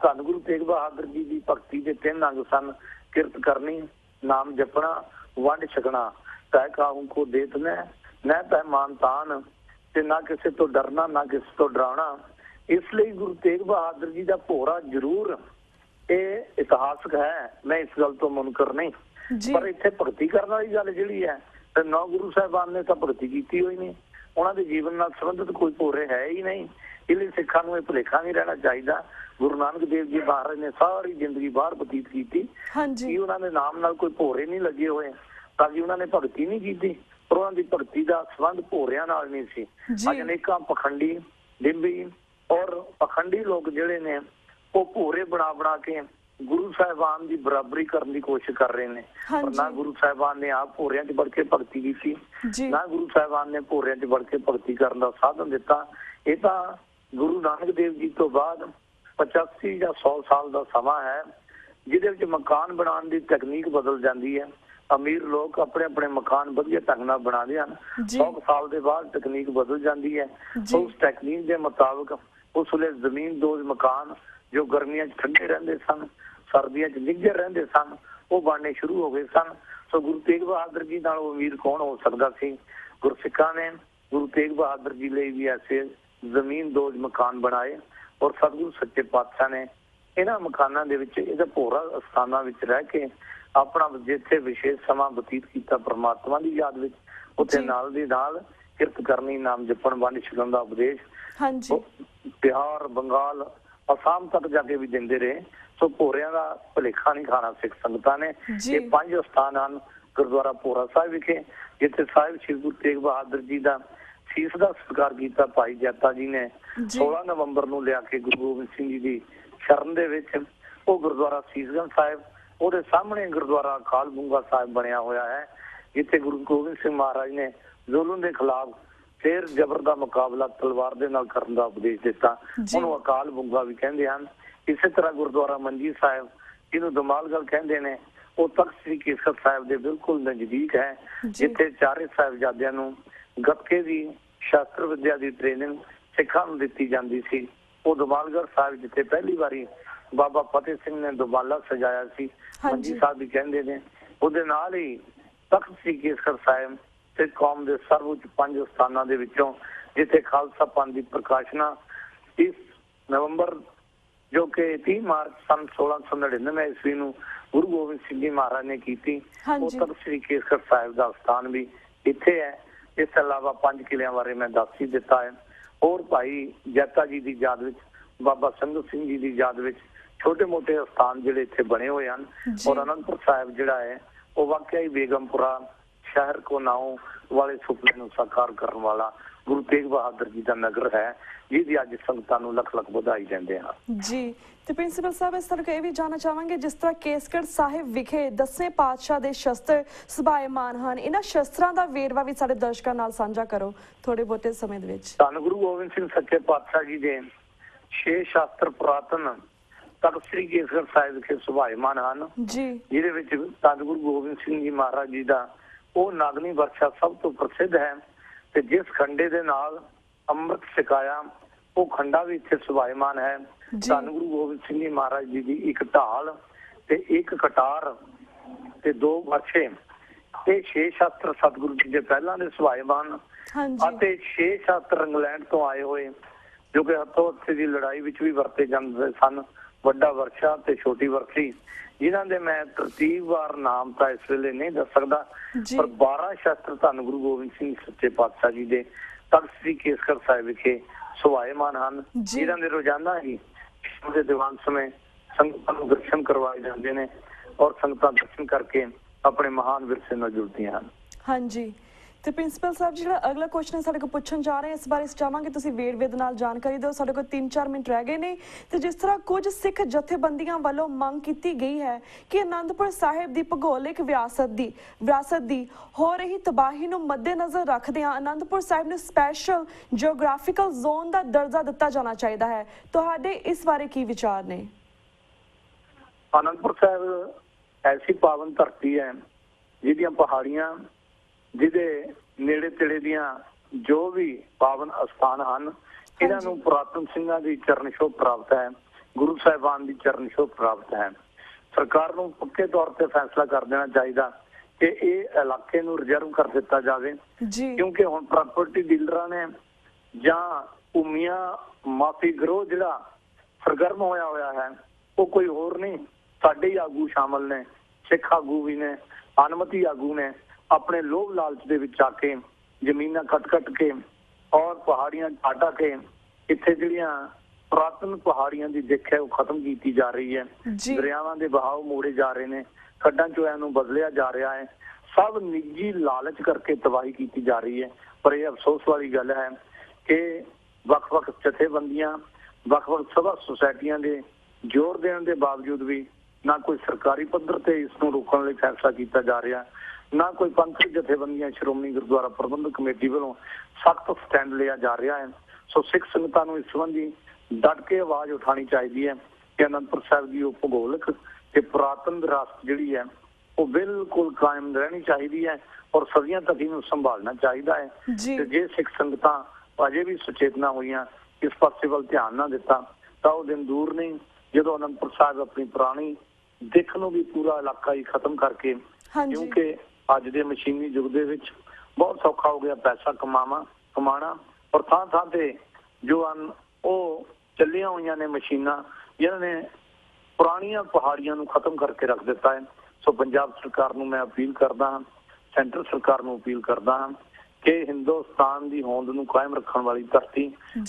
ਧੰਨ ਗੁਰੂ ਤੇਗ ਬਹਾਦਰ ਜੀ ਦੀ ਭਗਤੀ ਦੇ 3 ਅੰਗ ਸਨ, ਕਿਰਤ ਕਰਨੀ, ਨਾਮ ਜਪਣਾ, ਵੰਡ ਛਕਣਾ। ਤੈ ਕਾਹੂ ਕੋ ਦੇਤ ਨਾ ਤੈ ਮਾਨਤਾਨ ਤੇ ਨਾ ਕਿਸੇ ਤੋਂ ਡਰਨਾ ਨਾ ਕਿਸੇ ਤੋਂ ਡਰਾਉਣਾ। ਇਸ ਲਈ ਗੁਰੂ ਤੇਗ ਬਹਾਦਰ ਜੀ ਦਾ ਭੋਰਾ ਜ਼ਰੂਰ ਇਹ ਇਤਿਹਾਸਕ ਹੈ, ਮੈਂ ਇਸ ਗੱਲ ਤੋਂ ਮੁਨਕਰ ਨਹੀਂ, ਪਰ ਇੱਥੇ ਭਗਤੀ ਕਰਨ ਵਾਲੀ ਗੱਲ ਜਿਹੜੀ ਹੈ ਤੇ 9 ਗੁਰੂ ਸਾਹਿਬਾਨ ਨੇ ਤਾਂ ਭਗਤੀ ਕੀਤੀ ਹੋਈ ਨਹੀਂ, ਉਹਨਾਂ ਦੇ ਜੀਵਨ ਨਾਲ ਸੰਬੰਧਿਤ ਕੋਈ ਭੋਰੇ ਹੈ ਹੀ ਨਹੀਂ। ਇਸ ਲਈ ਸਿੱਖਾਂ ਨੂੰ ਇਹ ਭੁਲੇਖਾ ਨਹੀਂ ਰਹਿਣਾ ਚਾਹੀਦਾ। ਗੁਰੂ ਨਾਨਕ ਦੇਵ ਜੀ ਮਹਾਰਾਜ ਨੇ ਸਾਰੀ ਜ਼ਿੰਦਗੀ ਬਾਹਰ ਬਤੀਤ ਕੀਤੀ ਕਿ ਉਹਨਾਂ ਦੇ ਨਾਮ ਨਾਲ ਕੋਈ ਭੋਰੇ ਨਹੀਂ ਲੱਗੇ ਹੋਏ ਤਾਂ ਕਿ ਉਹਨਾਂ ਨੇ ਭਗਤੀ ਨਹੀਂ ਕੀਤੀ, ਪਰ ਉਹਨਾਂ ਦੀ ਭਗਤੀ ਦਾ ਸੰਬੰਧ ਭੋਰਿਆਂ ਨਾਲ ਨਹੀਂ ਸੀ। ਅੱਜ ਅਨੇਕਾਂ ਪਖੰਡੀ ਡਿੰਬੀ ਔਰ ਪਖੰਡੀ ਲੋਕ ਜਿਹੜੇ ਨੇ ਉਹ ਭੋਰੇ ਬਣਾ ਕੇ ਗੁਰੂ ਸਾਹਿਬਾਨ ਦੀ ਬਰਾਬਰੀ ਕਰਨ ਦੀ ਕੋਸ਼ਿਸ਼ ਕਰ ਰਹੇ ਨੇ। ਪਰ ਨਾ ਗੁਰੂ ਸਾਹਿਬਾਨ ਨੇ ਆਪ ਭੋਰਿਆਂ 'ਚ ਵੜ ਕੇ ਭਗਤੀ ਕੀਤੀ, ਨਾ ਗੁਰੂ ਸਾਹਿਬਾਨ ਨੇ ਭੋਰਿਆਂ 'ਚ ਵੜ ਕੇ ਭਗਤੀ ਕਰਨ ਦਾ ਸਾਧਨ ਦਿੱਤਾ। ਇਹ ਤਾਂ ਗੁਰੂ ਨਾਨਕ ਦੇਵ ਜੀ ਤੋਂ ਬਾਅਦ 85 ਜਾਂ 100 ਸਾਲ ਦਾ ਸਮਾਂ ਹੈ ਜਿਹਦੇ ਵਿੱਚ ਮਕਾਨ ਬਣਾਉਣ ਦੀ ਤਕਨੀਕ ਬਦਲ ਜਾਂਦੀ ਹੈ। ਅਮੀਰ ਲੋਕ ਆਪਣੇ ਆਪਣੇ ਮਕਾਨ ਵਧੀਆ ਢੰਗ ਨਾਲ ਬਣਾਉਂਦੇ ਹਨ। 100 ਸਾਲ ਦੇ ਬਾਅਦ ਤਕਨੀਕ ਬਦਲ ਜਾਂਦੀ ਹੈ। ਉਸ ਟੈਕਨੀਕ ਦੇ ਮੁਤਾਬਕ ਉਸ ਵੇਲੇ ਜ਼ਮੀਨ ਦੋਜ਼ ਮਕਾਨ ਜੋ ਗਰਮੀਆਂ 'ਚ ਠੰਡੇ ਰਹਿੰਦੇ ਸਨ, ਸਰਦੀਆਂ 'ਚ ਨਿੱਘਰ ਰਹਿੰਦੇ ਸਨ, ਉਹ ਬਣਨੇ ਸ਼ੁਰੂ ਹੋ ਗਏ ਸਨ। ਸੋ ਗੁਰੂ ਤੇਗ ਬਹਾਦਰ ਜੀ ਨਾਲ ਉਹ ਅਮੀਰ ਕੌਣ ਹੋ ਸਕਦਾ ਸੀ। ਗੁਰਸਿੱਖਾਂ ਨੇ ਗੁਰੂ ਤੇਗ ਬਹਾਦਰ ਜੀ ਲਈ ਵੀ ਐਸੇ ਜ਼ਮੀਨ ਦੋਜ਼ ਮਕਾਨ ਬਣਾਏ ਔਰ ਸਤਿਗੁਰੂ ਸੱਚੇ ਪਾਤਸ਼ਾਹ ਨੇ ਇਹਨਾਂ ਮਕਾਨਾਂ ਦੇ ਵਿੱਚ ਇਹਦਾ ਭੋਰਾ ਸਥਾਨਾਂ ਵਿੱਚ ਰਹਿ ਕੇ ਆਪਣਾ ਜਿੱਥੇ ਵਿਸ਼ੇਸ਼ ਸਮਾਂ ਬਤੀਤ ਕੀਤਾ ਪ੍ਰਮਾਤਮਾ ਦੀ ਯਾਦ ਵਿੱਚ, ਉੱਥੇ ਨਾਲ ਦੀ ਨਾਲ ਕਿਰਤ ਕਰਨੀ, ਨਾਮ ਜਪਣ, ਵੰਡ ਛਕਣ ਦਾ ਉਪਦੇਸ਼ ਬਿਹਾਰ, ਬੰਗਾਲ, ਅਸਾਮ ਤੱਕ ਜਾ ਕੇ ਵੀ ਦਿੰਦੇ ਰਹੇ। ਸੋ ਭੋਰਿਆਂ ਦਾ ਭੁਲੇਖਾ ਨਹੀਂ ਖਾਣਾ ਸਿੱਖ ਸੰਗਤਾਂ ਨੇ। ਇਹ 5 ਸਥਾਨ ਹਨ ਗੁਰਦੁਆਰਾ ਭੋਰਾ ਸਾਹਿਬ ਵਿਖੇ, ਜਿੱਥੇ ਸਾਹਿਬ ਸ੍ਰੀ ਗੁਰੂ ਤੇਗ ਬਹਾਦਰ ਜੀ ਦਾ ਸੀਸ ਦਾ ਸਤਿਕਾਰ ਕੀਤਾ ਭਾਈ ਜੈਤਾ ਜੀ ਨੇ 16 ਨਵੰਬਰ ਨੂੰ ਲਿਆ ਕੇ ਗੁਰੂ ਗੋਬਿੰਦ ਸਿੰਘ ਜੀ ਦੀ ਸ਼ਰਨ ਦੇ ਵਿੱਚ। ਉਹ ਗੁਰਦੁਆਰਾ ਸੀਸਗੰਜ ਸਾਹਿਬ, ਉਹਦੇ ਸਾਹਮਣੇ ਗੁਰਦੁਆਰਾ ਅਕਾਲ ਬੁੰਗਾ ਸਾਹਿਬ ਬਣਿਆ ਹੋਇਆ ਹੈ, ਜਿੱਥੇ ਗੁਰੂ ਗੋਬਿੰਦ ਸਿੰਘ ਮਹਾਰਾਜ ਨੇ ਜ਼ੁਲਮ ਦੇ ਖਿਲਾਫ ਫੇਰ ਜ਼ਬਰ ਦਾ ਮੁਕਾਬਲਾ ਤਲਵਾਰ ਦੇ ਨਾਲ ਕਰਨ ਦਾ ਉਪਦੇਸ਼ ਦਿੱਤਾ। ਉਹਨੂੰ ਅਕਾਲ ਬੁੰਗਾ ਵੀ ਕਹਿੰਦੇ ਹਨ। ਇਸੇ ਤਰ੍ਹਾਂ ਗੁਰਦੁਆਰਾ ਮੰਜੀ ਸਾਹਿਬ, ਜਿਹਨੂੰ ਦਮਾਲਗੜ ਕਹਿੰਦੇ ਨੇ, ਉਹ ਤਖਤ ਸ੍ਰੀ ਕੇਸਗੜ੍ਹ ਸਾਹਿਬ ਦੇ ਬਿਲਕੁਲ ਨਜ਼ਦੀਕ ਹੈ, ਜਿੱਥੇ ਚਾਰੇ ਸਾਹਿਬਜ਼ਾਦਿਆਂ ਨੂੰ ਗੱਤਕੇ ਦੀ ਸ਼ਾਸਤਰ ਵਿਦਿਆ ਦੀ ਟ੍ਰੇਨਿੰਗ ਸਿੱਖਾਂ ਨੂੰ ਦਿੱਤੀ ਜਾਂਦੀ ਸੀ। ਉਹ ਦਮਾਲਗੜ ਸਾਹਿਬ ਜਿੱਥੇ ਪਹਿਲੀ ਵਾਰੀ ਬਾਬਾ ਫਤਿਹ ਸਿੰਘ ਨੇ ਦੁਮਾਲਾ ਸਜਾਇਆ ਸੀ, ਮੰਜੀ ਸਾਹਿਬ ਵੀ ਕਹਿੰਦੇ ਨੇ। ਉਹਦੇ ਨਾਲ ਹੀ ਤਖਤ ਸ੍ਰੀ ਕੇਸਗੜ੍ਹ ਸਾਹਿਬ ਤੇ ਕੌਮ ਦੇ ਸਰਵਉੱਚ 5 ਸਥਾਨਾਂ ਦੇ ਵਿੱਚੋਂ ਜਿੱਥੇ ਖਾਲਸਾ ਪੰਥ ਦੀ ਪ੍ਰਕਾਸ਼ਨਾ 30 ਨਵੰਬਰ ਜੋ ਕਿ 30 ਮਾਰਚ ਸਨ 1699 ਈਸਵੀ ਨੂੰ ਗੁਰੂ ਗੋਬਿੰਦ ਸਿੰਘ ਜੀ ਮਹਾਰਾਜ ਨੇ ਕੀਤੀ, ਉਹ ਤਖਤ ਸ੍ਰੀ ਕੇਸਗੜ੍ਹ ਸਾਹਿਬ ਦਾ ਸਥਾਨ ਵੀ ਇੱਥੇ ਹੈ। ਇਸ ਤੋਂ ਇਲਾਵਾ 5 ਕਿਲਿਆਂ ਬਾਰੇ ਮੈਂ ਦੱਸ ਹੀ ਦਿੱਤਾ ਹੈ। ਹੋਰ ਭਾਈ ਜੈਤਾ ਜੀ ਦੀ ਯਾਦ ਵਿੱਚ, ਬਾਬਾ ਸੰਗਤ ਸਿੰਘ ਜੀ ਦੀ ਯਾਦ ਵਿੱਚ ਛੋਟੇ ਮੋਟੇ ਸਥਾਨ ਜਿਹੜੇ ਇੱਥੇ ਬਣੇ ਹੋਏ ਹਨ। ਔਰ ਅਨੰਦਪੁਰ ਸਾਹਿਬ ਜਿਹੜਾ ਹੈ ਉਹ ਵਾਕਿਆ ਹੀ ਬੇਗਮਪੁਰਾ ਸ਼ਹਿਰ ਕੋ ਨਾਉ ਵਾਲੇ ਸੁਪਨੇ ਨੂੰ ਸਾਕਾਰ ਕਰਨ ਵਾਲਾ ਗੁਰੂ ਤੇਗ ਬਹਾਦਰ ਜੀ ਦਾ ਨਗਰ ਹੈ, ਜਿਹਦੀ ਅੱਜ ਸੰਗਤਾਂ ਨੂੰ ਲੱਖ ਲੱਖ ਵਧਾਈ ਦਿੰਦੇ ਹਾਂ। ਜੀ ਤੇ ਪ੍ਰਿੰਸੀਪਲ ਸਾਹਿਬ, ਇਸ ਤਰ੍ਹਾਂ ਇਹ ਵੀ ਜਾਣਨਾ ਚਾਹਾਂਗੇ, ਜਿਸ ਤਰ੍ਹਾਂ ਕੇਸਗੜ੍ਹ ਸਾਹਿਬ ਵਿਖੇ 10ਵੇਂ ਪਾਤਸ਼ਾਹ ਦੇ ਸ਼ਸਤਰ ਸੁਭਾਇਮਾਨ ਹਨ, ਇਹਨਾਂ ਸ਼ਸਤਰਾਂ ਦਾ ਵੇਰਵਾ ਵੀ ਸਾਡੇ ਦਰਸ਼ਕਾਂ ਨਾਲ ਸਾਂਝਾ ਕਰੋ ਥੋੜੇ ਬਹੁਤੇ ਸਮੇਂ ਦੇ ਵਿੱਚ। ਧੰਨ ਗੁਰੂ ਗੋਬਿੰਦ ਸਿੰਘ ਸੱਚੇ ਪਾਤਸ਼ਾਹ ਜੀ ਦੇ 6 ਸ਼ਾਸਤਰ ਪੁਰਾਤਨ ਤਖਤ ਸ੍ਰੀ ਕੇਸਗੜ੍ਹ ਸਾਹਿਬ ਵਿਖੇ ਸੁਭਾਇਮਾਨ ਹਨ ਜੀ, ਜਿਹਦੇ ਵਿੱਚ ਧੰਨ ਗੁਰੂ ਗੋਬਿੰਦ ਸਿੰਘ ਜੀ ਮਹਾਰਾਜ ਜੀ ਦਾ ਉਹ ਨਾਗਨੀ ਵਰਸ਼ਾ ਸਭ ਤੋਂ ਪ੍ਰਸਿੱਧ ਹੈ, ਤੇ ਜਿਸ ਖੰਡੇ ਦੇ ਨਾਲ ਅੰਮ੍ਰਿਤ ਛਕਾਇਆ ਉਹ ਖੰਡਾ ਵੀ ਇੱਥੇ ਸੁਭਾਇਮਾਨ ਹੈ। ਧੰਨ ਗੁਰੂ ਗੋਬਿੰਦ ਸਿੰਘ ਜੀ ਮਹਾਰਾਜ ਜੀ ਦੀ ਇੱਕ ਢਾਲ ਤੇ ਇੱਕ ਕਟਾਰ ਤੇ 2 ਵਰਸ਼ੇ, ਇਹ 6 ਸ਼ਾਸਤਰ ਸਤਿਗੁਰੂ ਜੀ ਦੇ ਪਹਿਲਾਂ ਦੇ ਸੁਭਾਇਮਾਨ ਅਤੇ 6 ਸ਼ਾਸਤਰ ਇੰਗਲੈਂਡ ਤੋਂ ਆਏ ਹੋਏ, ਜੋ ਕਿ ਹੱਥੋਂ ਹੱਥ ਦੀ ਲੜਾਈ ਵਿੱਚ ਵੀ ਵਰਤੇ ਜਾਂਦੇ ਸਨ, ਵੱਡਾ ਵਰਸ਼ਾ ਤੇ ਛੋਟੀ ਵਰਸ਼ੀ, ਜਿਨ੍ਹਾਂ ਦੇ ਮੈਂ ਤਰਤੀਬਵਾਰ ਨਾਮ ਤਾਂ ਇਸ ਵੇਲੇ ਨਹੀਂ ਦੱਸ ਸਕਦਾ, ਪਰ 12 ਸ਼ਾਸਤਰ ਧੰਨ ਗੁਰੂ ਗੋਬਿੰਦ ਸਿੰਘ ਸੱਚੇ ਪਾਤਸ਼ਾਹ ਜੀ ਦੇ ਤਖਤ ਸ੍ਰੀ ਕੇਸਗੜ੍ਹ ਸਾਹਿਬ ਵਿਖੇ ਸੁਭਾਇਮਾਨ ਹਨ, ਜਿਨ੍ਹਾਂ ਦੇ ਰੋਜ਼ਾਨਾ ਹੀ ਦੇ ਦੀਵਾਨ ਸਮੇਂ ਸੰਗਤਾਂ ਨੂੰ ਦਰਸ਼ਨ ਕਰਵਾਏ ਜਾਂਦੇ ਨੇ ਔਰ ਸੰਗਤਾਂ ਦਰਸ਼ਨ ਕਰਕੇ ਆਪਣੇ ਮਹਾਨ ਵਿਰਸੇ ਨਾਲ ਜੁੜਦੀਆਂ ਹਨ। ਹਾਂਜੀ, ਤੇ ਪ੍ਰਿੰਸੀਪਲ ਸਾਹਿਬ, ਜਿਹੜਾ ਅਗਲਾ ਕੁਐਸਚਨ ਸਾਡੇ ਕੋਲ ਪੁੱਛਣ ਜਾ ਰਹੇ ਇਸ ਬਾਰੇ ਚਾਹਾਂਗੇ ਤੁਸੀਂ ਵੇਰਵੇ ਦੇ ਨਾਲ ਜਾਣਕਾਰੀ ਦਿਓ। ਸਾਡੇ ਕੋਲ 3-4 ਮਿੰਟ ਰਹਿ ਗਏ ਨੇ, ਤੇ ਜਿਸ ਤਰ੍ਹਾਂ ਕੁਝ ਸਿੱਖ ਜਥੇਬੰਦੀਆਂ ਵੱਲੋਂ ਮੰਗ ਕੀਤੀ ਗਈ ਹੈ ਕਿ ਅਨੰਦਪੁਰ ਸਾਹਿਬ ਦੀ ਭੂਗੋਲਿਕ ਵਿਰਾਸਤ ਦੀ ਹੋ ਰਹੀ ਤਬਾਹੀ ਨੂੰ ਮੱਦੇਨਜ਼ਰ ਰੱਖਦਿਆਂ ਅਨੰਦਪੁਰ ਸਾਹਿਬ ਨੂੰ ਸਪੈਸ਼ਲ ਜਿਓਗ੍ਰਾਫੀਕਲ ਜ਼ੋਨ ਦਾ ਦਰਜਾ ਦਿੱਤਾ ਜਾਣਾ ਚਾਹੀਦਾ ਹੈ। ਤੁਹਾਡੇ ਇਸ ਬਾਰੇ ਕੀ ਵਿਚਾਰ ਨੇ? ਅਨੰਦਪੁਰ ਸਾਹਿਬ ਐਸੀ ਪਾਵਨ ਧਰਤੀ ਹੈ ਜਿਹਦੀਆਂ ਪਹਾੜੀਆਂ, ਜਿਹਦੇ ਨੇੜੇ ਤੇੜੇ ਦੀਆਂ ਜੋ ਵੀ ਪਾਵਨ ਅਸਥਾਨ ਹਨ, ਇਹਨਾਂ ਨੂੰ ਪੁਰਾਤਨ ਸਿੰਘਾਂ ਦੀ ਚਰਨ ਛੋਹ ਪ੍ਰਾਪਤ ਹੈ, ਗੁਰੂ ਸਾਹਿਬਾਨ ਦੀ ਚਰਨ ਛੋਹ ਪ੍ਰਾਪਤ ਹੈ। ਸਰਕਾਰ ਨੂੰ ਪੱਕੇ ਤੌਰ ਤੇ ਫੈਸਲਾ ਕਰ ਦੇਣਾ ਚਾਹੀਦਾ ਕਿ ਇਹ ਇਲਾਕੇ ਨੂੰ ਰਿਜ਼ਰਵ ਕਰ ਦਿੱਤਾ ਜਾਵੇ, ਕਿਉਂਕਿ ਹੁਣ ਪ੍ਰਾਪਰਟੀ ਡੀਲਰਾਂ ਨੇ ਜਾਂ ਭੂਮੀਆਂ ਮਾਫੀ ਗਰੋਹ ਜਿਹੜਾ ਸਰਗਰਮ ਹੋਇਆ ਹੈ, ਉਹ ਕੋਈ ਹੋਰ ਨਹੀਂ, ਸਾਡੇ ਹੀ ਆਗੂ ਸ਼ਾਮਲ ਨੇ, ਸਿੱਖ ਆਗੂ ਵੀ ਨੇ, ਅਨਮਤੀ ਆਗੂ ਨੇ, ਆਪਣੇ ਲੋਭ ਲਾਲਚ ਦੇ ਵਿੱਚ ਆ ਕੇ ਜ਼ਮੀਨਾਂ ਕੱਟ ਕੇ ਔਰ ਪਹਾੜੀਆਂ ਢਾਹ ਕੇ ਇੱਥੇ ਜਿਹੜੀਆਂ ਪੁਰਾਤਨ ਪਹਾੜੀਆਂ ਦੀ ਦਿੱਖ ਹੈ ਉਹ ਖਤਮ ਕੀਤੀ ਜਾ ਰਹੀ ਹੈ। ਦਰਿਆਵਾਂ ਦੇ ਬਹਾਵ ਮੋੜੇ ਜਾ ਰਹੇ ਨੇ, ਖੱਡਾਂ ਚੋਂ ਨੂੰ ਬਦਲਿਆ ਜਾ ਰਿਹਾ ਹੈ, ਸਭ ਨਿੱਜੀ ਲਾਲਚ ਕਰਕੇ ਤਬਾਹੀ ਕੀਤੀ ਜਾ ਰਹੀ ਹੈ। ਪਰ ਇਹ ਅਫਸੋਸ ਵਾਲੀ ਗੱਲ ਹੈ ਕਿ ਵੱਖ-ਵੱਖ ਜਥੇਬੰਦੀਆਂ, ਵੱਖ-ਵੱਖ ਸਭਾ ਸੁਸਾਇਟੀਆਂ ਦੇ ਜ਼ੋਰ ਦੇਣ ਦੇ ਬਾਵਜੂਦ ਵੀ ਨਾ ਕੋਈ ਸਰਕਾਰੀ ਪੱਧਰ ਤੇ ਇਸ ਨੂੰ ਰੋਕਣ ਲਈ ਫੈਸਲਾ ਕੀਤਾ ਜਾ ਰਿਹਾ, ਨਾ ਕੋਈ ਪੰਥਕ ਜਥੇਬੰਦੀਆਂ, ਸ਼੍ਰੋਮਣੀ ਗੁਰਦੁਆਰਾ ਪ੍ਰਬੰਧਕ ਕਮੇਟੀ ਵੱਲੋਂ ਸਖਤ ਸਟੈਂਡ ਲਿਆ ਜਾ ਰਿਹਾ ਹੈ। ਸੋ ਸਿੱਖ ਸੰਗਤਾਂ ਨੂੰ ਇਸ ਸੰਬੰਧੀ ਡਟ ਕੇ ਆਵਾਜ਼ ਉਠਾਉਣੀ ਚਾਹੀਦੀ ਹੈ ਕਿ ਅਨੰਦਪੁਰ ਸਾਹਿਬ ਦੀ ਉਹ ਭੂਗੋਲਿਕ ਤੇ ਪੁਰਾਤਨ ਵਿਰਾਸਤ ਜਿਹੜੀ ਹੈ ਉਹ ਬਿਲਕੁਲ ਕਾਇਮ ਰਹਿਣੀ ਚਾਹੀਦੀ ਹੈ ਔਰ ਸਦੀਆਂ ਤੱਕ ਇਹਨੂੰ ਸੰਭਾਲਣਾ ਚਾਹੀਦਾ ਹੈ। ਤੇ ਜੇ ਸਿੱਖ ਸੰਗਤਾਂ ਅਜੇ ਵੀ ਸੁਚੇਤਨਾ ਹੋਈਆਂ, ਇਸ ਪਾਸੇ ਵੱਲ ਧਿਆਨ ਨਾ ਦਿੱਤਾ, ਤਾਂ ਉਹ ਦਿਨ ਦੂਰ ਨਹੀਂ ਜਦੋਂ ਅਨੰਦਪੁਰ ਸਾਹਿਬ ਆਪਣੀ ਪੁਰਾਣੀ ਦਿੱਖ ਨੂੰ ਵੀ ਪੂਰਾ ਇਲਾਕਾ ਹੀ ਖਤਮ ਕਰਕੇ, ਕਿਉਂਕਿ ਅੱਜ ਦੇ ਮਸ਼ੀਨੀ ਯੁੱਗ ਦੇ ਵਿੱਚ ਬਹੁਤ ਸੌਖਾ ਹੋ ਗਿਆ ਪੈਸਾ ਕਮਾਉਣਾ ਔਰ ਥਾਂ ਤੇ ਜੋ ਹਨ ਉਹ ਚੱਲੀਆਂ ਹੋਈਆਂ ਨੇ ਮਸ਼ੀਨਾਂ, ਜਿਨ੍ਹਾਂ ਨੇ ਪੁਰਾਣੀਆਂ ਪਹਾੜੀਆਂ ਨੂੰ ਖਤਮ ਕਰਕੇ ਰੱਖ ਦਿੱਤਾ ਹੈ। ਸੋ ਪੰਜਾਬ ਸਰਕਾਰ ਨੂੰ ਮੈਂ ਅਪੀਲ ਕਰਦਾ ਹਾਂ, ਸੈਂਟਰ ਸਰਕਾਰ ਨੂੰ ਅਪੀਲ ਕਰਦਾ ਹਾਂ ਕਿ ਹਿੰਦੁਸਤਾਨ ਦੀ ਹੋਂਦ ਨੂੰ ਕਾਇਮ ਰੱਖਣ ਵਾਲੀ ਧਰਤੀ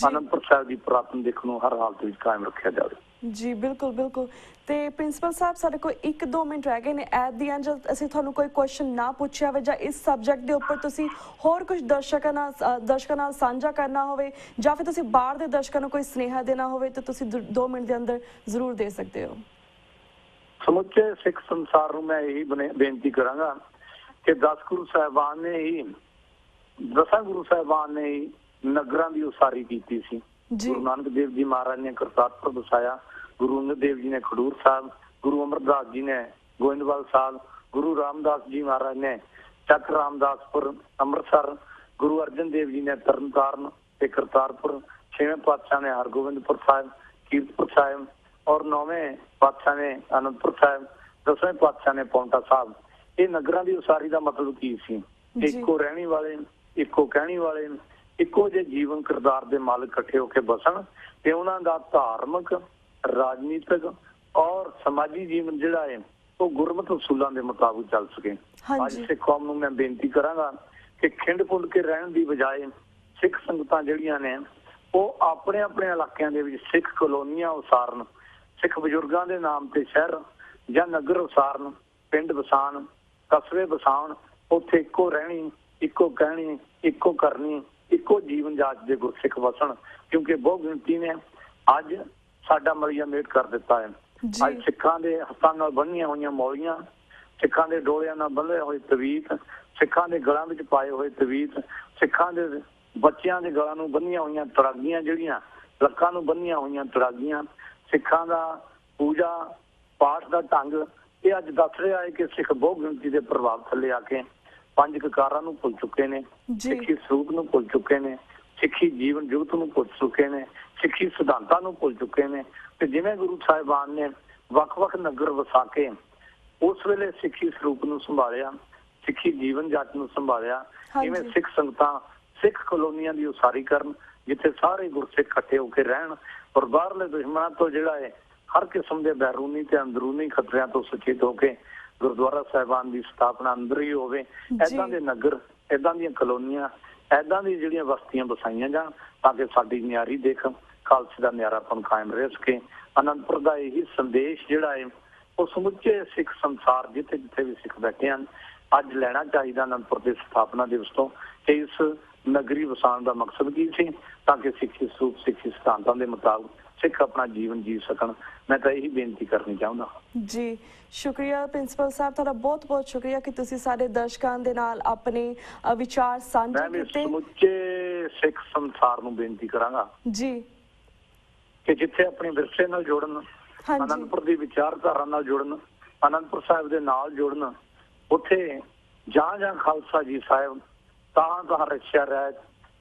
ਅਨੰਦਪੁਰ ਸਾਹਿਬ ਦੀ ਪੁਰਾਤਨ ਦਿੱਖ ਨੂੰ ਹਰ ਹਾਲਤ ਵਿੱਚ ਕਾਇਮ ਰੱਖਿਆ ਜਾਵੇ। ਜੀ ਬਿਲਕੁਲ। ਤੇ ਪ੍ਰਿੰਸੀਪਲ ਸਾਹਿਬ, ਸਾਡੇ ਕੋਲ 1-2 ਮਿੰਟ ਰਹਿ ਗਏ ਨੇ। ਐਟ ਦੀ ਐਂਡ ਜਦ ਅਸੀਂ ਤੁਹਾਨੂੰ ਕੋਈ ਕੁਐਸਚਨ ਨਾ ਪੁੱਛਿਆ ਹੋਵੇ ਜਾਂ ਇਸ ਸਬਜੈਕਟ ਦੇ ਉੱਪਰ ਤੁਸੀਂ ਹੋਰ ਕੁਝ ਦਰਸ਼ਕਾਂ ਨਾਲ ਸਾਂਝਾ ਕਰਨਾ ਹੋਵੇ ਜਾਂ ਫਿਰ ਤੁਸੀਂ ਬਾਹਰ ਦੇ ਦਰਸ਼ਕਾਂ ਨੂੰ ਕੋਈ ਸੁਨੇਹਾ ਦੇਣਾ ਹੋਵੇ ਤਾਂ ਤੁਸੀਂ 2 ਮਿੰਟ ਦੇ ਅੰਦਰ ਜ਼ਰੂਰ ਦੇ ਸਕਦੇ ਹੋ। ਸਮੁੱਚੇ ਸਿੱਖ ਸੰਸਾਰ ਨੂੰ ਮੈਂ ਇਹੀ ਬੇਨਤੀ ਕਰਾਂਗਾ ਕਿ 10 ਗੁਰੂ ਸਾਹਿਬਾਨ ਨੇ ਹੀ 10 ਗੁਰੂ ਸਾਹਿਬਾਨ ਨੇ ਹੀ ਨਗਰਾਂ ਦੀ ਉਸਾਰੀ ਕੀਤੀ ਸੀ। ਗੁਰੂ ਨਾਨਕ ਦੇਵ ਜੀ ਮਹਾਰਾਜ ਨੇ ਕਰਤਾਰਪੁਰ ਵਸਾਇਆ, ਗੁਰੂ ਅੰਗਦ ਦੇਵ ਜੀ ਨੇ ਖਡੂਰ ਸਾਹਿਬ, ਗੁਰੂ ਅਮਰਦਾਸ ਜੀ ਨੇ ਗੋਇੰਦਵਾਲ ਸਾਹਿਬ, ਗੁਰੂ ਰਾਮਦਾਸ ਜੀ ਮਹਾਰਾਜ ਨੇ ਚੱਕ ਰਾਮਦਾਸਪੁਰ ਅੰਮ੍ਰਿਤਸਰ, ਗੁਰੂ ਅਰਜਨ ਦੇਵ ਜੀ ਨੇ ਤਰਨਤਾਰਨ ਤੇ ਕਰਤਾਰਪੁਰ, 6ਵੇਂ ਪਾਤਸ਼ਾਹ ਨੇ ਹਰਗੋਬਿੰਦਪੁਰ ਸਾਹਿਬ, ਕੀਰਤਪੁਰ ਸਾਹਿਬ ਔਰ 9ਵੇਂ ਪਾਤਸ਼ਾਹ ਨੇ ਅਨੰਦਪੁਰ ਸਾਹਿਬ, 10ਵੇਂ ਪਾਤਸ਼ਾਹ ਨੇ ਪੌਂਟਾ ਸਾਹਿਬ। ਇਹ ਨਗਰਾਂ ਦੀ ਉਸਾਰੀ ਦਾ ਮਤਲਬ ਕੀ ਸੀ? ਇੱਕੋ ਰਹਿਣੀ ਵਾਲੇ, ਇੱਕੋ ਕਹਿਣੀ ਵਾਲੇ, ਇੱਕੋ ਜਿਹੇ ਜੀਵਨ ਕਿਰਦਾਰ ਦੇ ਮਾਲਕ ਇਕੱਠੇ ਹੋ ਕੇ ਬਸਣ ਤੇ ਉਹਨਾਂ ਦਾ ਧਾਰਮਿਕ, ਰਾਜਨੀਤਿਕ ਔਰ ਸਮਾਜੀ ਜੀਵਨ ਜਿਹੜਾ ਹੈ ਉਹ ਗੁਰਮਤਿ ਅਸੂਲਾਂ ਦੇ ਮੁਤਾਬਿਕ ਚੱਲ ਸਕੇ। ਅੱਜ ਸਿੱਖ ਕੌਮ ਨੂੰ ਮੈਂ ਬੇਨਤੀ ਕਰਾਂਗਾ ਕਿ ਖਿੰਡ ਪੁੰਡ ਕੇ ਰਹਿਣ ਦੀ ਬਜਾਏ ਸਿੱਖ ਸੰਗਤਾਂ ਜਿਹੜੀਆਂ ਨੇ ਉਹ ਆਪਣੇ ਆਪਣੇ ਇਲਾਕਿਆਂ ਦੇ ਵਿੱਚ ਸਿੱਖ ਕਲੋਨੀਆਂ ਉਸਾਰਨ, ਸਿੱਖ ਬਜ਼ੁਰਗਾਂ ਦੇ ਨਾਮ ਤੇ ਸ਼ਹਿਰ ਜਾਂ ਨਗਰ ਉਸਾਰਨ, ਪਿੰਡ ਵਸਾਉਣ, ਕਸਬੇ ਵਸਾਉਣ, ਉੱਥੇ ਇੱਕੋ ਰਹਿਣੀ, ਇੱਕੋ ਕਹਿਣੀ, ਇੱਕੋ ਕਰਨੀ, ਇੱਕੋ ਜੀਵਨ ਜਾਚ ਦੇ ਗੁਰਸਿੱਖ ਵਸਣ, ਕਿਉਂਕਿ ਬਹੁ ਗਿਣਤੀ ਨੇ ਅੱਜ ਸਾਡਾ ਮਲੀਆ ਮੇਟ ਕਰ ਦਿੱਤਾ ਹੈ। ਅੱਜ ਸਿੱਖਾਂ ਦੇ ਹੱਥਾਂ ਨਾਲ ਬੰਨ੍ਹੀਆਂ ਹੋਈਆਂ ਮੌਲੀਆਂ, ਸਿੱਖਾਂ ਦੇ ਡੋਲਿਆਂ ਨਾਲ ਬੰਨ੍ਹੇ ਹੋਏ ਤਵੀਤ, ਸਿੱਖਾਂ ਦੇ ਗਲਾਂ ਵਿੱਚ ਪਾਏ ਹੋਏ ਤਵੀਤ, ਸਿੱਖਾਂ ਦੇ ਬੱਚਿਆਂ ਦੇ ਗਲਾਂ ਨੂੰ ਬੰਨ੍ਹੀਆਂ ਹੋਈਆਂ ਤਰਾਗੀਆਂ, ਜਿਹੜੀਆਂ ਲੱਕਾਂ ਨੂੰ ਬੰਨ੍ਹੀਆਂ ਹੋਈਆਂ ਤਰਾਗੀਆਂ, ਸਿੱਖਾਂ ਦਾ ਪੂਜਾ ਪਾਠ ਦਾ ਢੰਗ, ਇਹ ਅੱਜ ਦੱਸ ਰਿਹਾ ਹੈ ਕਿ ਸਿੱਖ ਬਹੁ ਗਿਣਤੀ ਦੇ ਪ੍ਰਭਾਵ ਥੱਲੇ ਆ ਕੇ ਪੰਜ ਕਕਾਰਾਂ ਨੂੰ ਭੁੱਲ ਚੁੱਕੇ ਨੇ, ਸਿੱਖੀ ਸਰੂਪ ਨੂੰ ਭੁੱਲ ਚੁੱਕੇ ਨੇ, ਸਿੱਖੀ ਜੀਵਨ ਜੁਗਤ ਨੂੰ ਭੁੱਲ ਚੁੱਕੇ ਨੇ, ਸਿੱਖੀ ਸਿਧਾਂਤਾਂ ਨੂੰ ਭੁੱਲ ਚੁੱਕੇ ਨੇ। ਤੇ ਜਿਵੇਂ ਗੁਰੂ ਸਾਹਿਬਾਨ ਨੇ ਵੱਖ-ਵੱਖ ਨਗਰ ਵਸਾ ਕੇ ਉਸ ਵੇਲੇ ਸਿੱਖੀ ਸਰੂਪ ਨੂੰ ਸੰਭਾਲਿਆ, ਸਿੱਖੀ ਜੀਵਨ ਜਾਚ ਨੂੰ ਸੰਭਾਲਿਆ, ਜਿਵੇਂ ਸਿੱਖ ਸੰਗਤਾਂ ਸਿੱਖ ਕਲੋਨੀਆਂ ਦੀ ਉਸਾਰੀ ਕਰਨ, ਜਿੱਥੇ ਸਾਰੇ ਗੁਰਸਿੱਖ ਇਕੱਠੇ ਹੋ ਕੇ ਰਹਿਣ, ਔਰ ਬਾਹਰਲੇ ਦੁਸ਼ਮਣਾਂ ਤੋਂ ਜਿਹੜਾ ਹੈ ਹਰ ਕਿਸਮ ਦੇ ਬੈਰੂਨੀ ਤੇ ਅੰਦਰੂਨੀ ਖਤਰਿਆਂ ਤੋਂ ਸੁਚੇਤ ਹੋ ਕੇ ਗੁਰਦੁਆਰਾ ਸਾਹਿਬਾਨ ਦੀ ਸਥਾਪਨਾ ਅੰਦਰ ਹੀ ਹੋਵੇ। ਏਦਾਂ ਦੇ ਨਗਰ, ਏਦਾਂ ਦੀਆਂ ਕਲੋਨੀਆਂ, ਏਦਾਂ ਦੀ ਜਿਹੜੀਆਂ ਬਸਤੀਆਂ ਵਸਾਈਆਂ ਜਾਣ ਤਾਂ ਕਿ ਸਾਡੀ ਨਿਆਰੀ ਦੇਖ ਖਾਲਸੇ ਦਾ ਨਿਆਰਾਪਨ ਕਾਇਮ ਰਹਿ ਸਕੇ। ਅਨੰਦਪੁਰ ਦਾ ਇਹੀ ਸੰਦੇਸ਼ ਜਿਹੜਾ ਹੈ ਉਹ ਸਮੁੱਚੇ ਸਿੱਖ ਸੰਸਾਰ ਜਿੱਥੇ ਜਿੱਥੇ ਵੀ ਸਿੱਖ ਬੈਠੇ ਹਨ ਅੱਜ ਲੈਣਾ ਚਾਹੀਦਾ ਅਨੰਦਪੁਰ ਦੇ ਸਥਾਪਨਾ ਦਿਵਸ ਤੋਂ ਕਿ ਇਸ ਨਗਰੀ ਵਸਾਉਣ ਦਾ ਮਕਸਦ ਕੀ ਸੀ, ਤਾਂ ਕਿ ਸਿੱਖੀ ਸਰੂਪ ਸਿੱਖੀ ਸਿਧਾਂਤਾਂ ਦੇ ਮੁਤਾਬਕ ਸਿੱਖ ਆਪਣਾ ਜੀਵਨ ਜੀ ਸਕਣ। ਮੈਂ ਤਾਂ ਇਹੀ ਬੇਨਤੀ ਕਰਨੀ ਚਾਹੁੰਦਾ ਜੀ। ਸ਼ੁਕਰੀਆ ਪ੍ਰਿੰਸੀਪਲ ਸਾਹਿਬ, ਤੁਹਾਡਾ ਬਹੁਤ ਬਹੁਤ ਸ਼ੁਕਰੀਆ ਕਿ ਤੁਸੀਂ ਸਾਡੇ ਦਰਸ਼ਕਾਂ ਦੇ ਨਾਲ ਆਪਣੇ ਵਿਚਾਰ ਸਾਂਝੇ ਕੀਤੇ। ਮੈਂ ਸਮੁੱਚੇ ਸਿੱਖ ਸੰਸਾਰ ਨੂੰ ਬੇਨਤੀ ਕਰਾਂਗਾ ਜੀ ਕਿ ਜਿੱਥੇ ਆਪਣੇ ਵਿਰਸੇ ਨਾਲ ਜੁੜਨ, ਅਨੰਦਪੁਰ ਦੀ ਵਿਚਾਰਧਾਰਾ ਨਾਲ ਜੁੜਨ, ਅਨੰਦਪੁਰ ਸਾਹਿਬ ਦੇ ਨਾਲ ਜੁੜਨ, ਉੱਥੇ ਜਾਂ ਖਾਲਸਾ ਜੀ ਸਾਹਿਬ ਤਾਂ ਰੱਖਿਆ ਰਹਿ,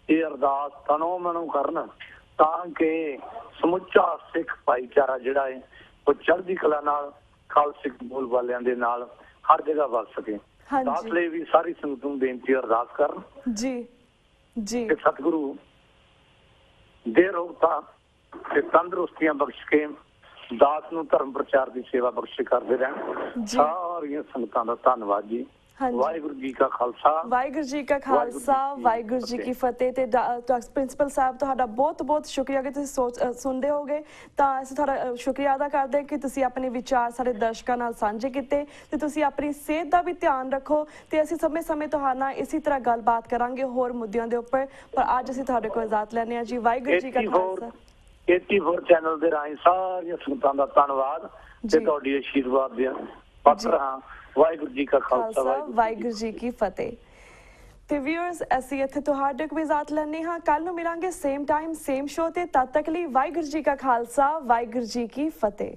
ਇਹ ਅਰਦਾਸ ਤਨੋਂ ਮਨੋਂ ਕਰਨ ਤਾਂ ਕਿ ਸਮੁੱਚਾ ਸਿੱਖ ਭਾਈਚਾਰਾ ਜਿਹੜਾ ਹੈ ਉਹ ਚੜ੍ਹਦੀ ਕਲਾ ਨਾਲ ਖਾਲਸੇ ਬੋਲ ਵਾਲਿਆਂ ਦੇ ਨਾਲ ਹਰ ਜਗ੍ਹਾ ਵਸ ਸਕੇ। ਦਾਸ ਲਈ ਵੀ ਸਾਰੀ ਸੰਗਤ ਨੂੰ ਬੇਨਤੀ ਅਰਦਾਸ ਕਰਨ ਜੀ ਜੀ ਕਿ ਸਤਿਗੁਰੂ ਦੇ ਰੋਗਤਾ ਤੇ ਤੰਦਰੁਸਤੀਆਂ ਬਖਸ਼ ਕੇ ਦਾਸ ਨੂੰ ਧਰਮ ਪ੍ਰਚਾਰ ਦੀ ਸੇਵਾ ਬਖਸ਼ ਕਰਦੇ ਰਹਿਣ। ਸਾਰੀਆਂ ਸੰਗਤਾਂ ਦਾ ਧੰਨਵਾਦ ਜੀ। ਵਾਹਿਗੁਰੂ ਜੀ ਕਾ ਖਾਲਸਾ, ਵਾਹਿਗੁਰੂ ਜੀ ਕਾ ਖਾਲਸਾ, ਵਾਹਿਗੁਰੂ ਜੀ ਕੀ ਫਤਿਹ। ਤੇ ਪ੍ਰਿੰਸੀਪਲ ਸਾਹਿਬ ਤੁਹਾਡਾ ਬਹੁਤ ਬਹੁਤ ਸ਼ੁਕਰੀਆ ਕਿ ਤੁਸੀਂ ਸੁਣਦੇ ਹੋਗੇ, ਤਾਂ ਅਸੀਂ ਤੁਹਾਡਾ ਸ਼ੁਕਰੀਆ ਅਦਾ ਕਰਦੇ ਕਿ ਤੁਸੀਂ ਆਪਣੇ ਵਿਚਾਰ ਸਾਡੇ ਦਰਸ਼ਕਾਂ ਨਾਲ ਸਾਂਝੇ ਕੀਤੇ ਤੇ ਤੁਸੀਂ ਆਪਣੀ ਸਿਹਤ ਦਾ ਵੀ ਧਿਆਨ ਰੱਖੋ ਤੇ ਅਸੀਂ ਸਮੇਂ-ਸਮੇਂ ਤੁਹਾਡੇ ਨਾਲ ਇਸੇ ਤਰ੍ਹਾਂ ਗੱਲਬਾਤ ਕਰਾਂਗੇ ਹੋਰ ਮੁੱਦਿਆਂ ਦੇ ਉੱਪਰ। ਪਰ ਅੱਜ ਅਸੀਂ ਤੁਹਾਡੇ ਕੋਲ ਇਜਾਜ਼ਤ ਲੈਂਦੇ ਹਾਂ ਜੀ। ਵਾਹਿਗੁਰੂ ਜੀ ਕਾ ਖਾਲਸਾ। 84 ਚੈਨਲ ਦੇ ਰਾਹੀਂ ਸਾਰੀਆਂ ਸੰਗਤਾਂ ਦਾ ਧੰਨਵਾਦ ਤੇ ਤੁਹਾਡੀ ਆਸ਼ੀਰਵਾਦ ਦੇ ਪਾਤਰ ਹਾਂ। ਵਾਹਿਗੁਰੂ ਜੀ ਕਾ ਖਾਲਸਾ, ਵਾਹਿਗੁਰੂ ਜੀ ਕੀ ਫਤਿਹ। ਤੇ ਵਿਊਅਰਸ, ਅਸੀਂ ਇੱਥੇ ਤੁਹਾਡੇ ਕੋਲ ਇਜਾਜ਼ਤ ਲੈਂਦੇ ਹਾਂ। ਕੱਲ ਨੂੰ ਮਿਲਾਂਗੇ ਸੇਮ ਟਾਈਮ ਸੇਮ ਸ਼ੋ ਤੇ। ਤਦ ਤੱਕ ਲਈ ਵਾਹਿਗੁਰੂ ਜੀ ਕਾ ਖਾਲਸਾ, ਵਾਹਿਗੁਰੂ ਜੀ ਕੀ ਫਤਿਹ।